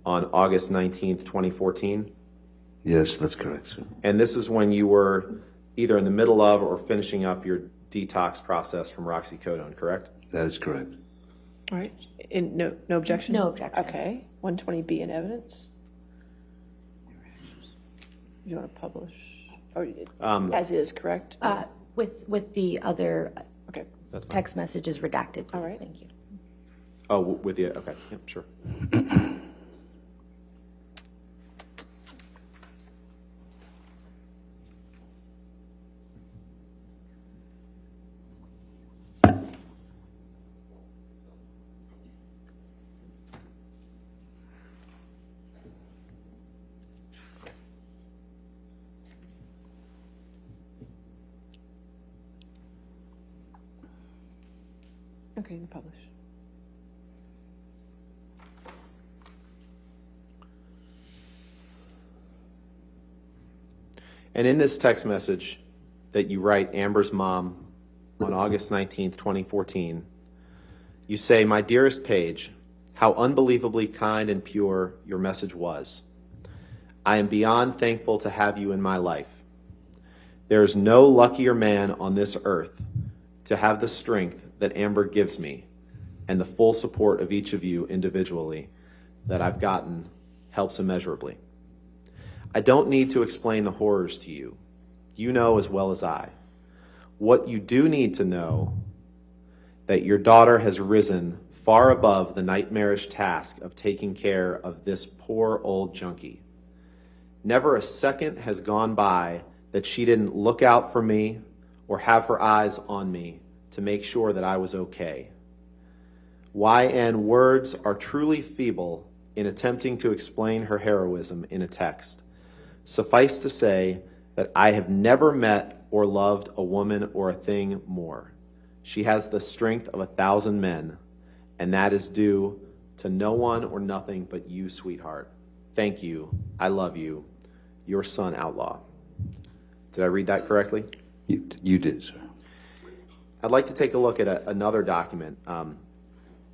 on August 19th, 2014? Yes, that's correct, sir. And this is when you were either in the middle of or finishing up your detox process from roxycodone, correct? That is correct. All right. And no objection? No objection. Okay. 120B in evidence. You want to publish? Or as is, correct? With the other Okay. That's fine. text messages redacted, please. All right. Thank you. Oh, with you, okay, yep, sure. Okay, you can publish. And in this text message that you write Amber's mom on August 19th, 2014, you say, "My dearest Paige, how unbelievably kind and pure your message was. I am beyond thankful to have you in my life. There is no luckier man on this earth to have the strength that Amber gives me and the full support of each of you individually that I've gotten helps immeasurably. I don't need to explain the horrors to you. You know as well as I. What you do need to know, that your daughter has risen far above the nightmarish task of taking care of this poor old junkie. Never a second has gone by that she didn't look out for me or have her eyes on me to make sure that I was okay. YN words are truly feeble in attempting to explain her heroism in a text. Suffice to say that I have never met or loved a woman or a thing more. She has the strength of 1,000 men, and that is due to no one or nothing but you, sweetheart. Thank you. I love you. Your son, Outlaw. Did I read that correctly? You did, sir. I'd like to take a look at another document,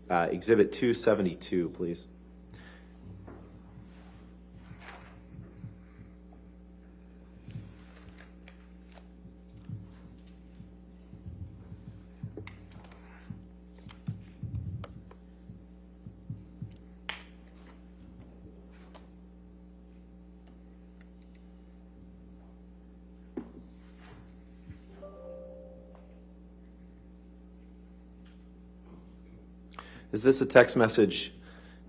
Exhibit 272, please. Is this a text message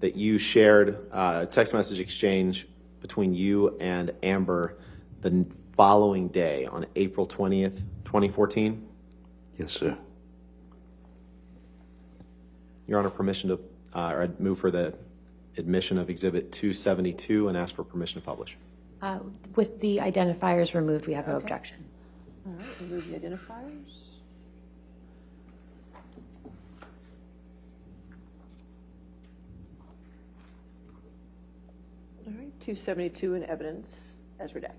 that you shared, a text message exchange between you and Amber the following day on April 20th, 2014? Yes, sir. Your Honor, permission to, or I'd move for the admission of Exhibit 272 and ask for permission to publish. With the identifiers removed, we have no objection. All right, remove the identifiers. All right, 272 in evidence as redacted.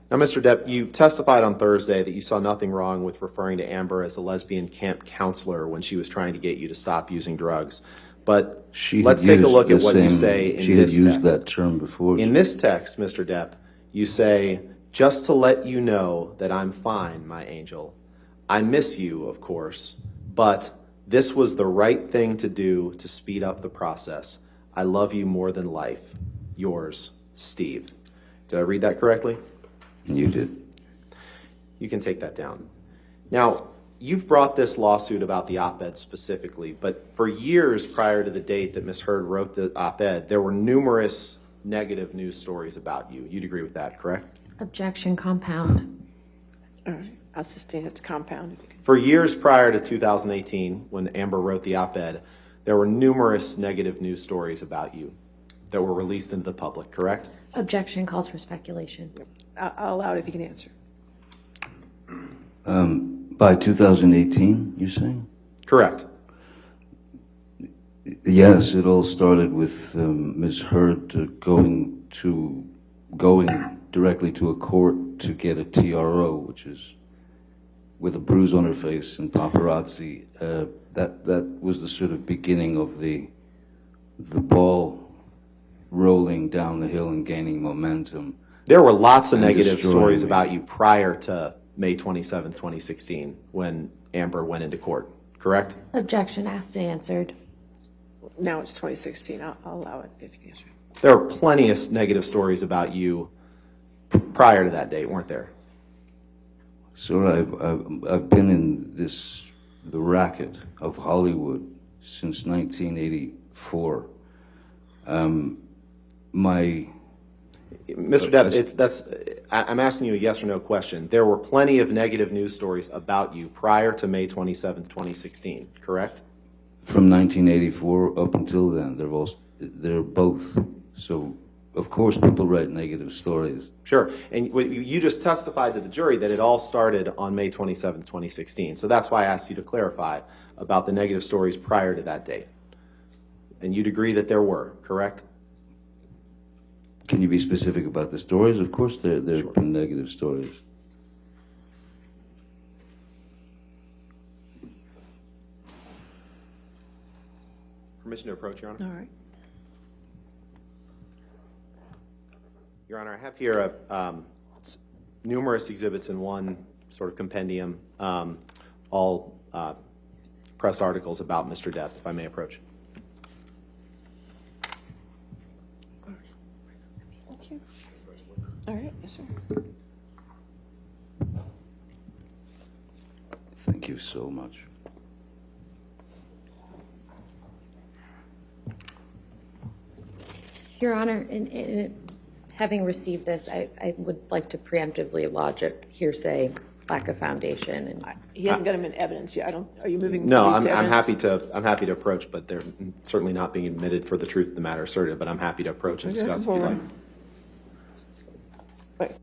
Now, Mr. Depp, you testified on Thursday that you saw nothing wrong with referring to Amber as a lesbian camp counselor when she was trying to get you to stop using drugs. But let's take a look at what you say in this text. She had used that term before. In this text, Mr. Depp, you say, just to let you know that I'm fine, my angel. I miss you, of course, but this was the right thing to do to speed up the process. I love you more than life. Yours, Steve. Did I read that correctly? You did. You can take that down. Now, you've brought this lawsuit about the op-ed specifically, but for years prior to the date that Ms. Heard wrote the op-ed, there were numerous negative news stories about you. You'd agree with that, correct? Objection, compound. All right, I'll sustain it to compound if you can. For years prior to 2018, when Amber wrote the op-ed, there were numerous negative news stories about you that were released into the public, correct? Objection calls for speculation. I'll allow it if you can answer. By 2018, you're saying? Correct. Yes, it all started with Ms. Heard going directly to a court to get a TRO, which is with a bruise on her face and paparazzi. That was the sort of beginning of the ball rolling down the hill and gaining momentum. There were lots of negative destroying stories me. about you prior to May 27, 2016, when Amber went into court, correct? Objection asked and answered. Now it's 2016. I'll allow it if you can answer. There were plenty of negative stories about you prior to that date, weren't there? So I've been in the racket of Hollywood since 1984. Mr. Depp, I'm asking you a yes or no question. There were plenty of negative news stories about you prior to May 27, 2016, correct? From 1984 up until then, they're both. So, of course, people write negative stories. Sure. And you just testified to the jury that it all started on May 27, 2016. So that's why I asked you to clarify about the negative stories prior to that date. And you'd agree that there were, correct? Can you be specific about the stories? Of course, there have been negative stories. Permission to approach, Your Honor? All right. Your Honor, I have here numerous exhibits in one sort of compendium, all press articles about Mr. Depp, if I may approach. Thank you. All right, yes, sir. Thank you so much. Your Honor, having received this, I would like to preemptively lodge a hearsay, lack of foundation. And He hasn't got him in evidence yet. Are you moving? No, these to I'm evidence? happy to approach, but they're certainly not being admitted for the truth of the matter asserted. But I'm happy to approach and Okay, discuss if hold you'd on. like. Wait.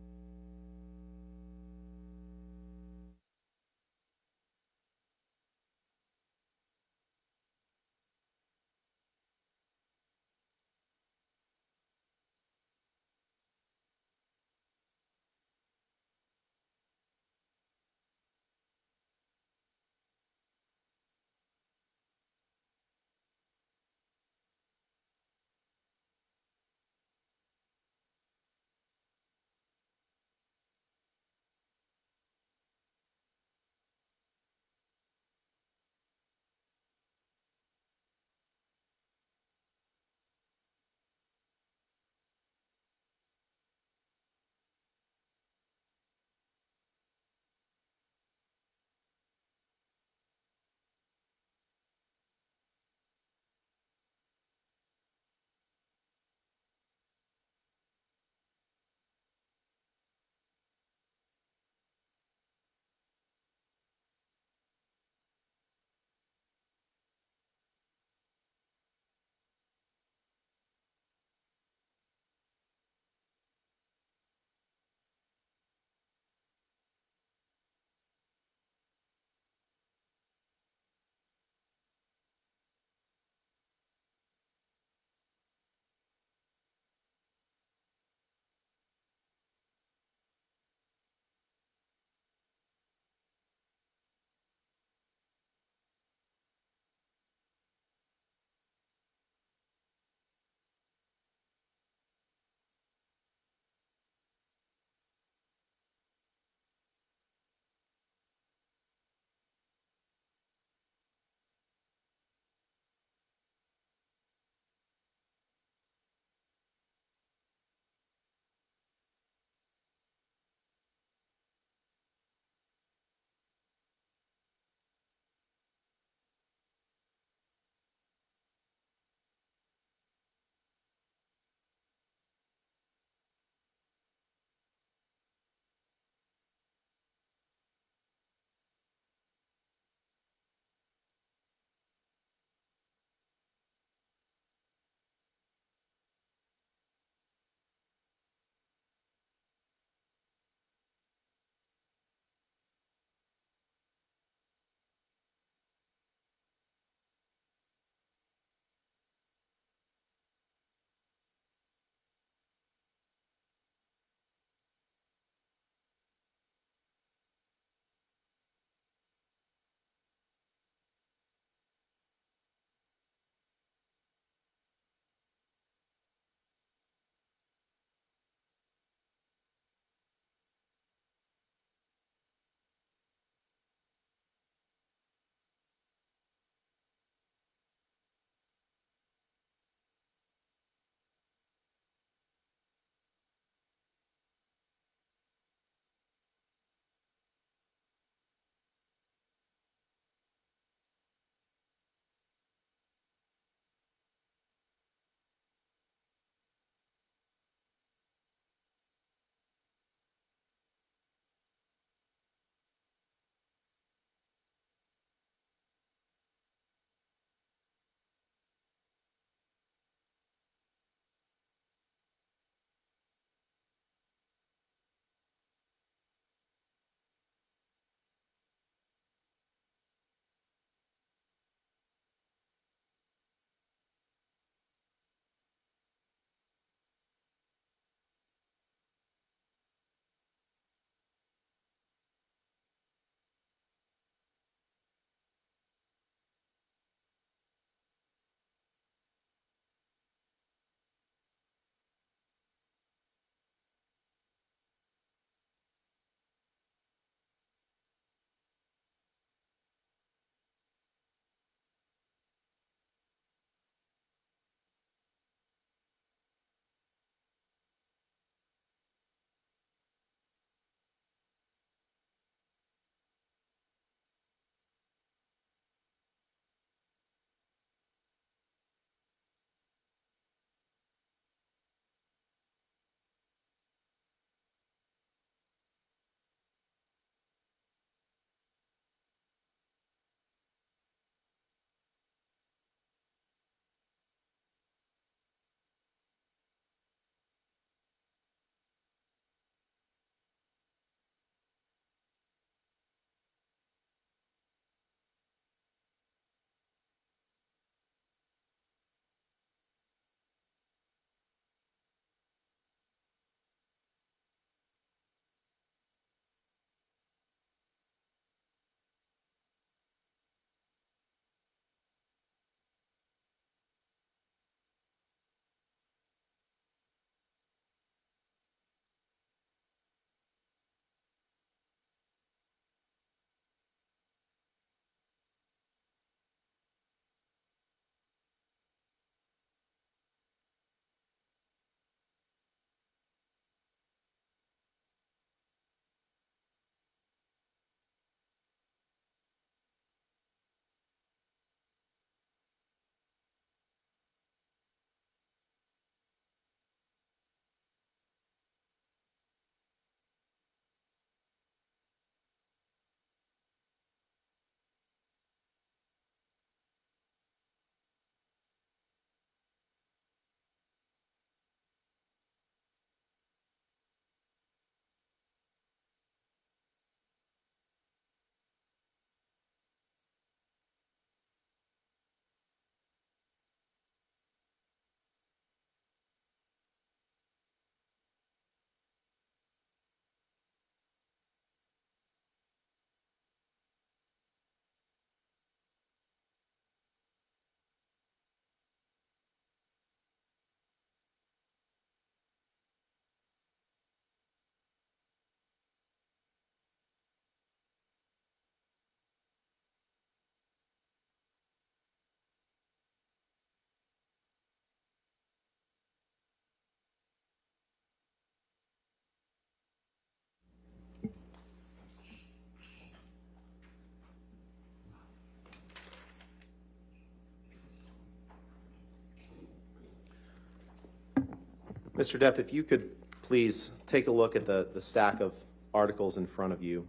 Mr. Depp, if you could please take a look at the stack of articles in front of you.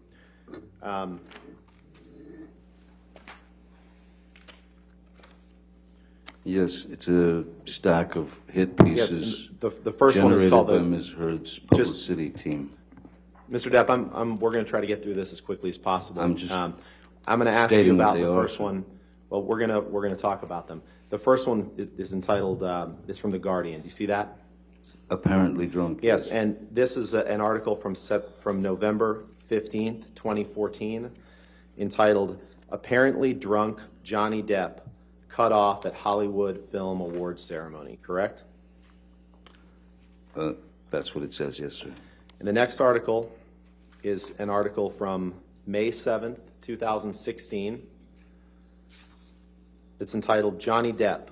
Yes, it's a stack of hit pieces. the first one is generated called by the- Ms. Heard's publicity team. Mr. Depp, we're going to try to get through this as quickly as possible. I'm just I'm going to ask you stating what about they the are, first sir. one. Well, we're going to talk about them. The first one is entitled, is from The Guardian. Do you see that? Apparently drunk. Yes, and this is an article from November 15th, 2014, entitled, Apparently Drunk Johnny Depp Cut Off at Hollywood Film Awards Ceremony, correct? That's what it says, yes, sir. And the next article is an article from May 7th, 2016. It's entitled, Johnny Depp,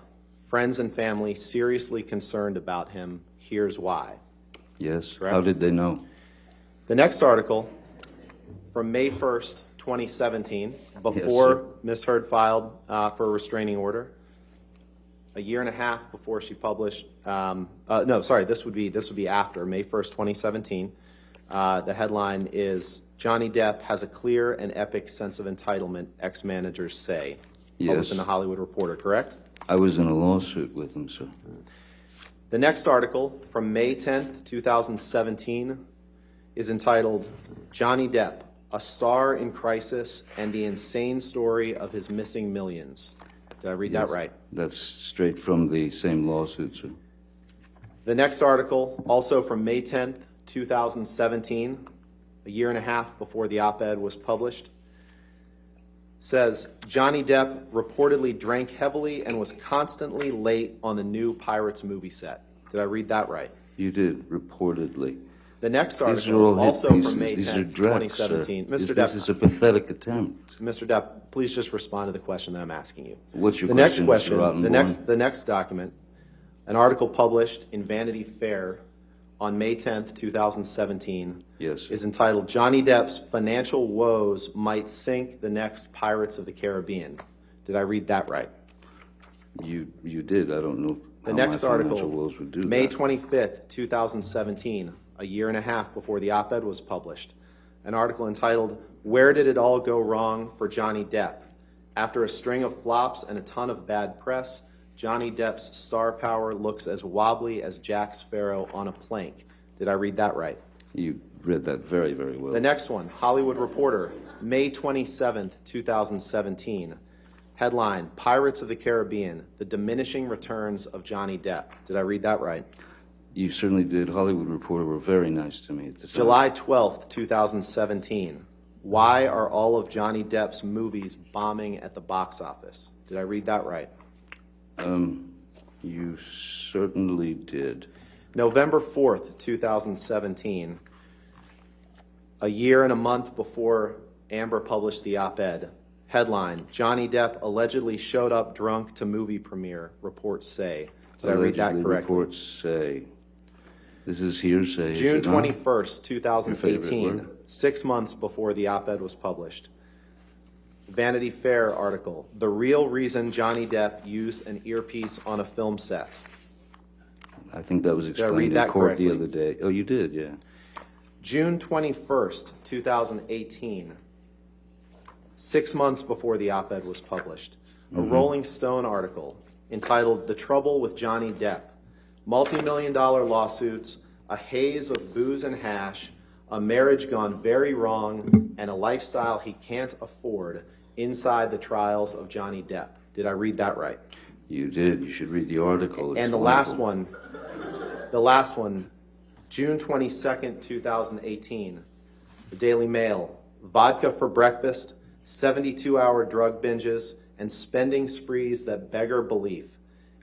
Friends and Family Seriously Concerned About Him. Here's Why. Yes. Correct. How did they know? The next article from May 1st, 2017, before Ms. Heard filed for a restraining order, a year and a half before she published, this would be after, May 1st, 2017. The headline is, Johnny Depp has a clear and epic sense of entitlement, ex-managers say. Published Yes. in the Hollywood Reporter, correct? I was in a lawsuit with them, sir. The next article from May 10th, 2017 is entitled, Johnny Depp, a star in crisis and the insane story of his missing millions. Did I read that right? That's straight from the same lawsuit, sir. The next article, also from May 10th, 2017, a year and a half before the op-ed was published, says, Johnny Depp reportedly drank heavily and was constantly late on the new Pirates movie set. Did I read that right? You did, reportedly. The next These are article, all hit also pieces. from May These 10th, are dregs, 2017. Sir. Mr. This is a Depp, pathetic attempt. Mr. Depp, please just respond to the question that I'm asking you. What's your The next question, Mr. question, Rottenborn? the next document, an article published in Vanity Fair on May 10th, 2017, Yes, sir. is entitled, Johnny Depp's Financial Woes Might Sink the Next Pirates of the Caribbean. Did I read that right? You did. I don't know The how next my financial article, woes would do May that. 25th, 2017, a year and a half before the op-ed was published, an article entitled, Where Did It All Go Wrong for Johnny Depp? After a string of flops and a ton of bad press, Johnny Depp's star power looks as wobbly as Jack Sparrow on a plank. Did I read that right? You read that very, very well. The next one, Hollywood Reporter, May 27th, 2017. Headline, Pirates of the Caribbean, The Diminishing Returns of Johnny Depp. Did I read that right? You certainly did. Hollywood Reporter were very nice to me at the time. July 12th, 2017. Why are all of Johnny Depp's movies bombing at the box office? Did I read that right? You certainly did. November 4th, 2017. A year and a month before Amber published the op-ed. Headline, Johnny Depp allegedly showed up drunk to movie premiere, reports say. Did I read that Allegedly, correctly? reports say. This is hearsay. is June it not? 21st, Your 2018, favorite word. 6 months before the op-ed was published. Vanity Fair article, The Real Reason Johnny Depp Used an Earpiece on a Film Set. I think that was I explained read in that court correctly? the other day. Oh, you did, yeah. June 21st, 2018, 6 months before the op-ed was published. A Rolling Stone article entitled, The Trouble with Johnny Depp. Multi-million-dollar lawsuits, a haze of booze and hash, a marriage gone very wrong, and a lifestyle he can't afford inside the trials of Johnny Depp. Did I read that right? You did. You should read the article. It's And the wonderful. last one, June 22nd, 2018, the Daily Mail, vodka for breakfast, 72-hour drug binges, and spending sprees that beggar belief.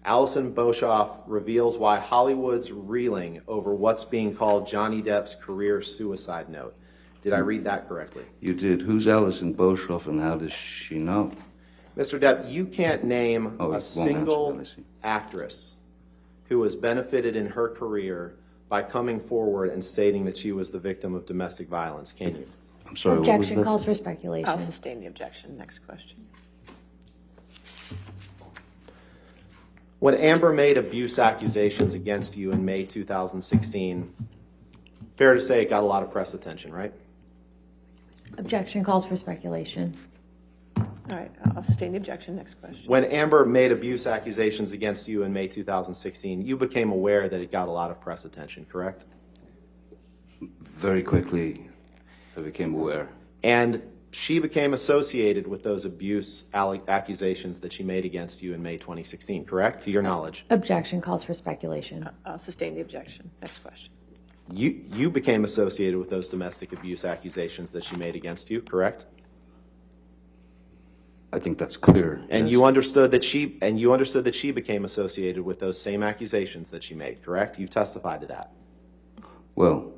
Alison Boshoff reveals why Hollywood's reeling over what's being called Johnny Depp's career suicide note. Did I read that correctly? You did. Who's Alison Boshoff and how does she know? Mr. Depp, you can't name Oh, it a won't single answer that, I see. actress who has benefited in her career by coming forward and stating that she was the victim of domestic violence, can you? I'm sorry, what was Objection that? calls for speculation. I'll sustain the objection. Next question. When Amber made abuse accusations against you in May 2016, fair to say it got a lot of press attention, right? Objection calls for speculation. All right, I'll sustain the objection. Next question. When Amber made abuse accusations against you in May 2016, you became aware that it got a lot of press attention, correct? Very quickly, I became aware. And she became associated with those abuse accusations that she made against you in May 2016, correct, to your knowledge? Objection calls for speculation. I'll sustain the objection. Next question. You became associated with those domestic abuse accusations that she made against you, correct? I think that's clear. And yes. you understood that she became associated with those same accusations that she made, correct? You've testified to that. Well,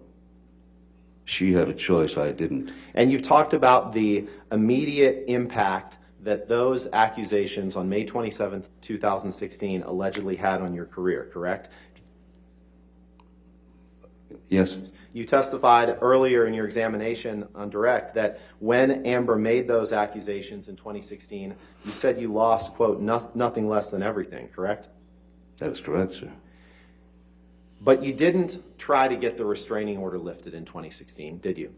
she had a choice, I didn't. And you've talked about the immediate impact that those accusations on May 27th, 2016 allegedly had on your career, correct? Yes. You testified earlier in your examination on direct that when Amber made those accusations in 2016, you said you lost, quote, nothing less than everything, correct? That is correct, sir. But you didn't try to get the restraining order lifted in 2016, did you?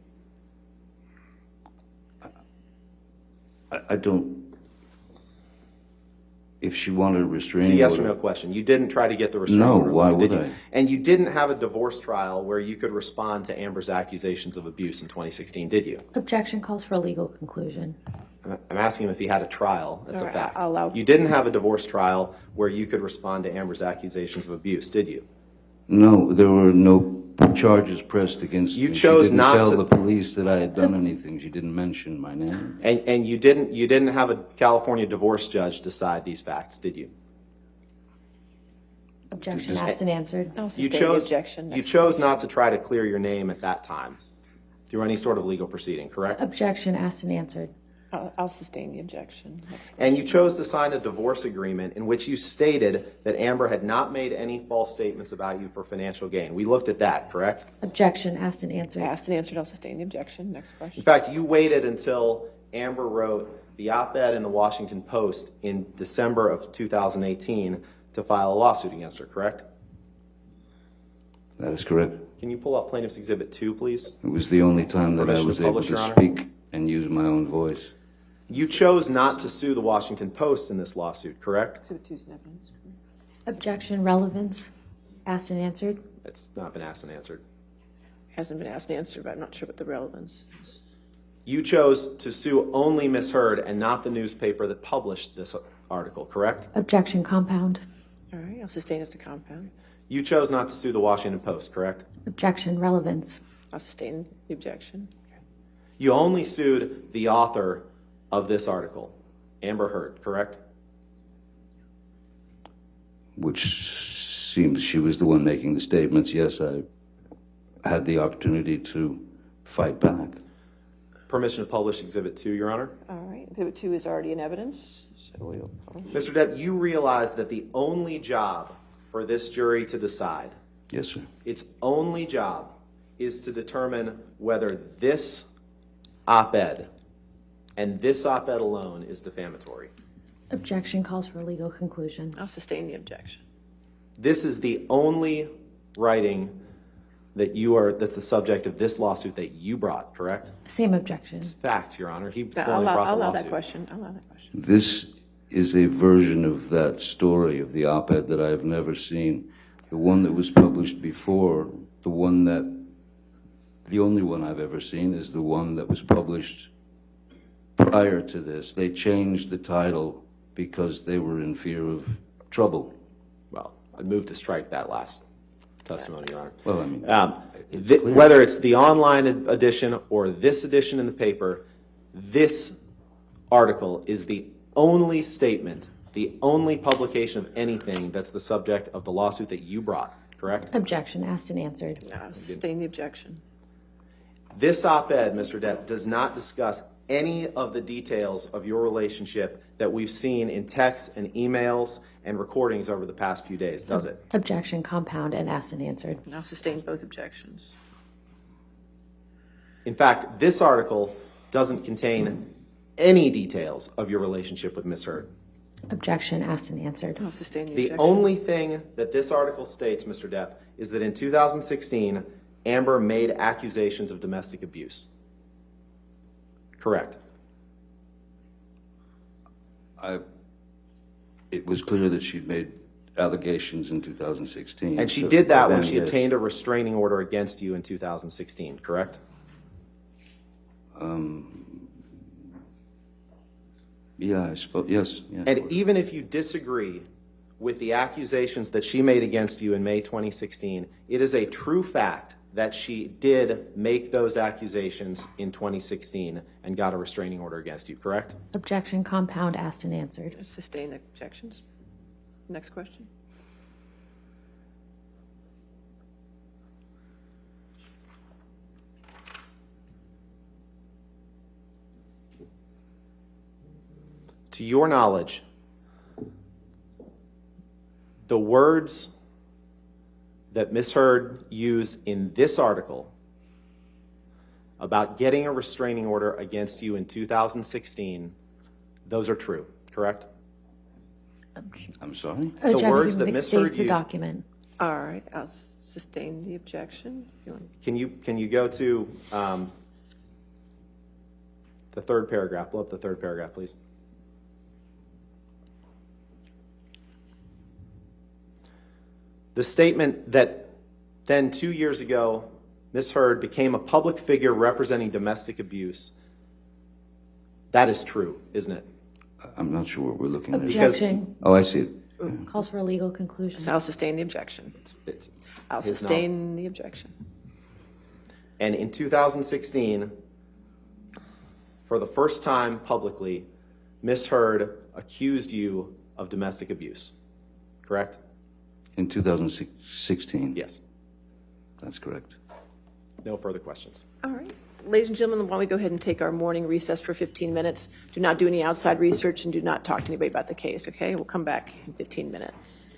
I don't. If she wanted a It's restraining a yes order, or no question. You didn't try to get the restraining No, order why lifted, would did you? I? And you didn't have a divorce trial where you could respond to Amber's accusations of abuse in 2016, did you? Objection calls for a legal conclusion. I'm asking him if he had a trial. That's All a right, fact. I'll allow- You didn't have a divorce trial where you could respond to Amber's accusations of abuse, did you? No, there were no charges pressed against You me. chose she didn't not tell to- the police that I had done anything. She didn't mention my name. And you didn't have a California divorce judge decide these facts, did you? Objection asked and answered. I'll You sustain the chose objection. you Next chose not to try to clear your name at that time through any sort of legal proceeding, correct? Objection asked and answered. I'll sustain the objection. Next And you chose to sign a divorce agreement in which you stated that Amber had not made any false statements about you for financial gain. We looked at that, correct? Objection asked and answered. Asked and answered. I'll sustain the objection. Next In question. fact, you waited until Amber wrote the op-ed in the Washington Post in December of 2018 to file a lawsuit against her, correct? That is correct. Can you pull up Plaintiff's Exhibit 2, please? It was the only time that I Permission was to able publish, to Your Honor? speak and use my own voice. You chose not to sue the Washington Post in this lawsuit, correct? Exhibit 2 is an evidence. Objection relevance asked and answered. It's not been asked and answered. Hasn't been asked and answered, but I'm not sure what the relevance is. You chose to sue only Ms. Heard and not the newspaper that published this article, correct? Objection compound. All right, I'll sustain as to compound. You chose not to sue the Washington Post, correct? Objection relevance. I'll sustain the objection. You only sued the author of this article, Amber Heard, correct? Which seems she was the one making the statements. Yes, I had the opportunity to fight back. Permission to publish Exhibit 2, Your Honor. All right, Exhibit 2 is already in evidence, so we will publish. Mr. Depp, you realize that the only job for this jury to decide, Yes, sir. its only job, is to determine whether this op-ed and this op-ed alone is defamatory. Objection calls for a legal conclusion. I'll sustain the objection. This is the only writing that that's the subject of this lawsuit that you brought, correct? Same objection. It's fact, Your Honor. He's the I'll one who brought the allow lawsuit. that question. I'll allow that question. This is a version of that story of the op-ed that I have never seen. The one that was published before, the only one I've ever seen is the one that was published prior to this. They changed the title because they were in fear of trouble. Well, I'd move to strike that last testimony, Your Honor. Well, I mean, it's clear. Whether it's the online edition or this edition in the paper, this article is the only statement, the only publication of anything that's the subject of the lawsuit that you brought, correct? Objection asked and answered. I'll sustain the objection. This op-ed, Mr. Depp, does not discuss any of the details of your relationship that we've seen in texts and emails and recordings over the past few days, does it? Objection compound and asked and answered. I'll sustain both objections. In fact, this article doesn't contain any details of your relationship with Ms. Heard. Objection, asked and answered. I'll sustain the The objection. only thing that this article states, Mr. Depp, is that in 2016, Amber made accusations of domestic abuse. Correct. It was clear that she'd made allegations in 2016. And she so did that by when then, she yes. obtained a restraining order against you in 2016, correct? Yeah, I suppose, yes. Yeah, of And course. even if you disagree with the accusations that she made against you in May 2016, it is a true fact that she did make those accusations in 2016 and got a restraining order against you, correct? Objection, compound, asked and answered. Sustain the objections. Next question. To your knowledge, the words that Ms. Heard used in this article about getting a restraining order against you in 2016, those are true, correct? I'm sorry? Objection, words that Ms. Heard states the used- document. All right, I'll sustain the objection. If you want- Can you go to the third paragraph? Pull up the third paragraph, please. The statement that then 2 years ago, Ms. Heard became a public figure representing domestic abuse, that is true, isn't it? I'm not sure what we're looking at. Objection, Oh, I see it. calls for a legal conclusion. So I'll sustain the objection. It's I'll his sustain the objection. And in 2016, for the first time publicly, Ms. Heard accused you of domestic abuse, correct? In 2016? Yes. That's correct. No further questions. All right. Ladies and gentlemen, why don't we go ahead and take our morning recess for 15 minutes? Do not do any outside research and do not talk to anybody about the case, okay? We'll come back in 15 minutes.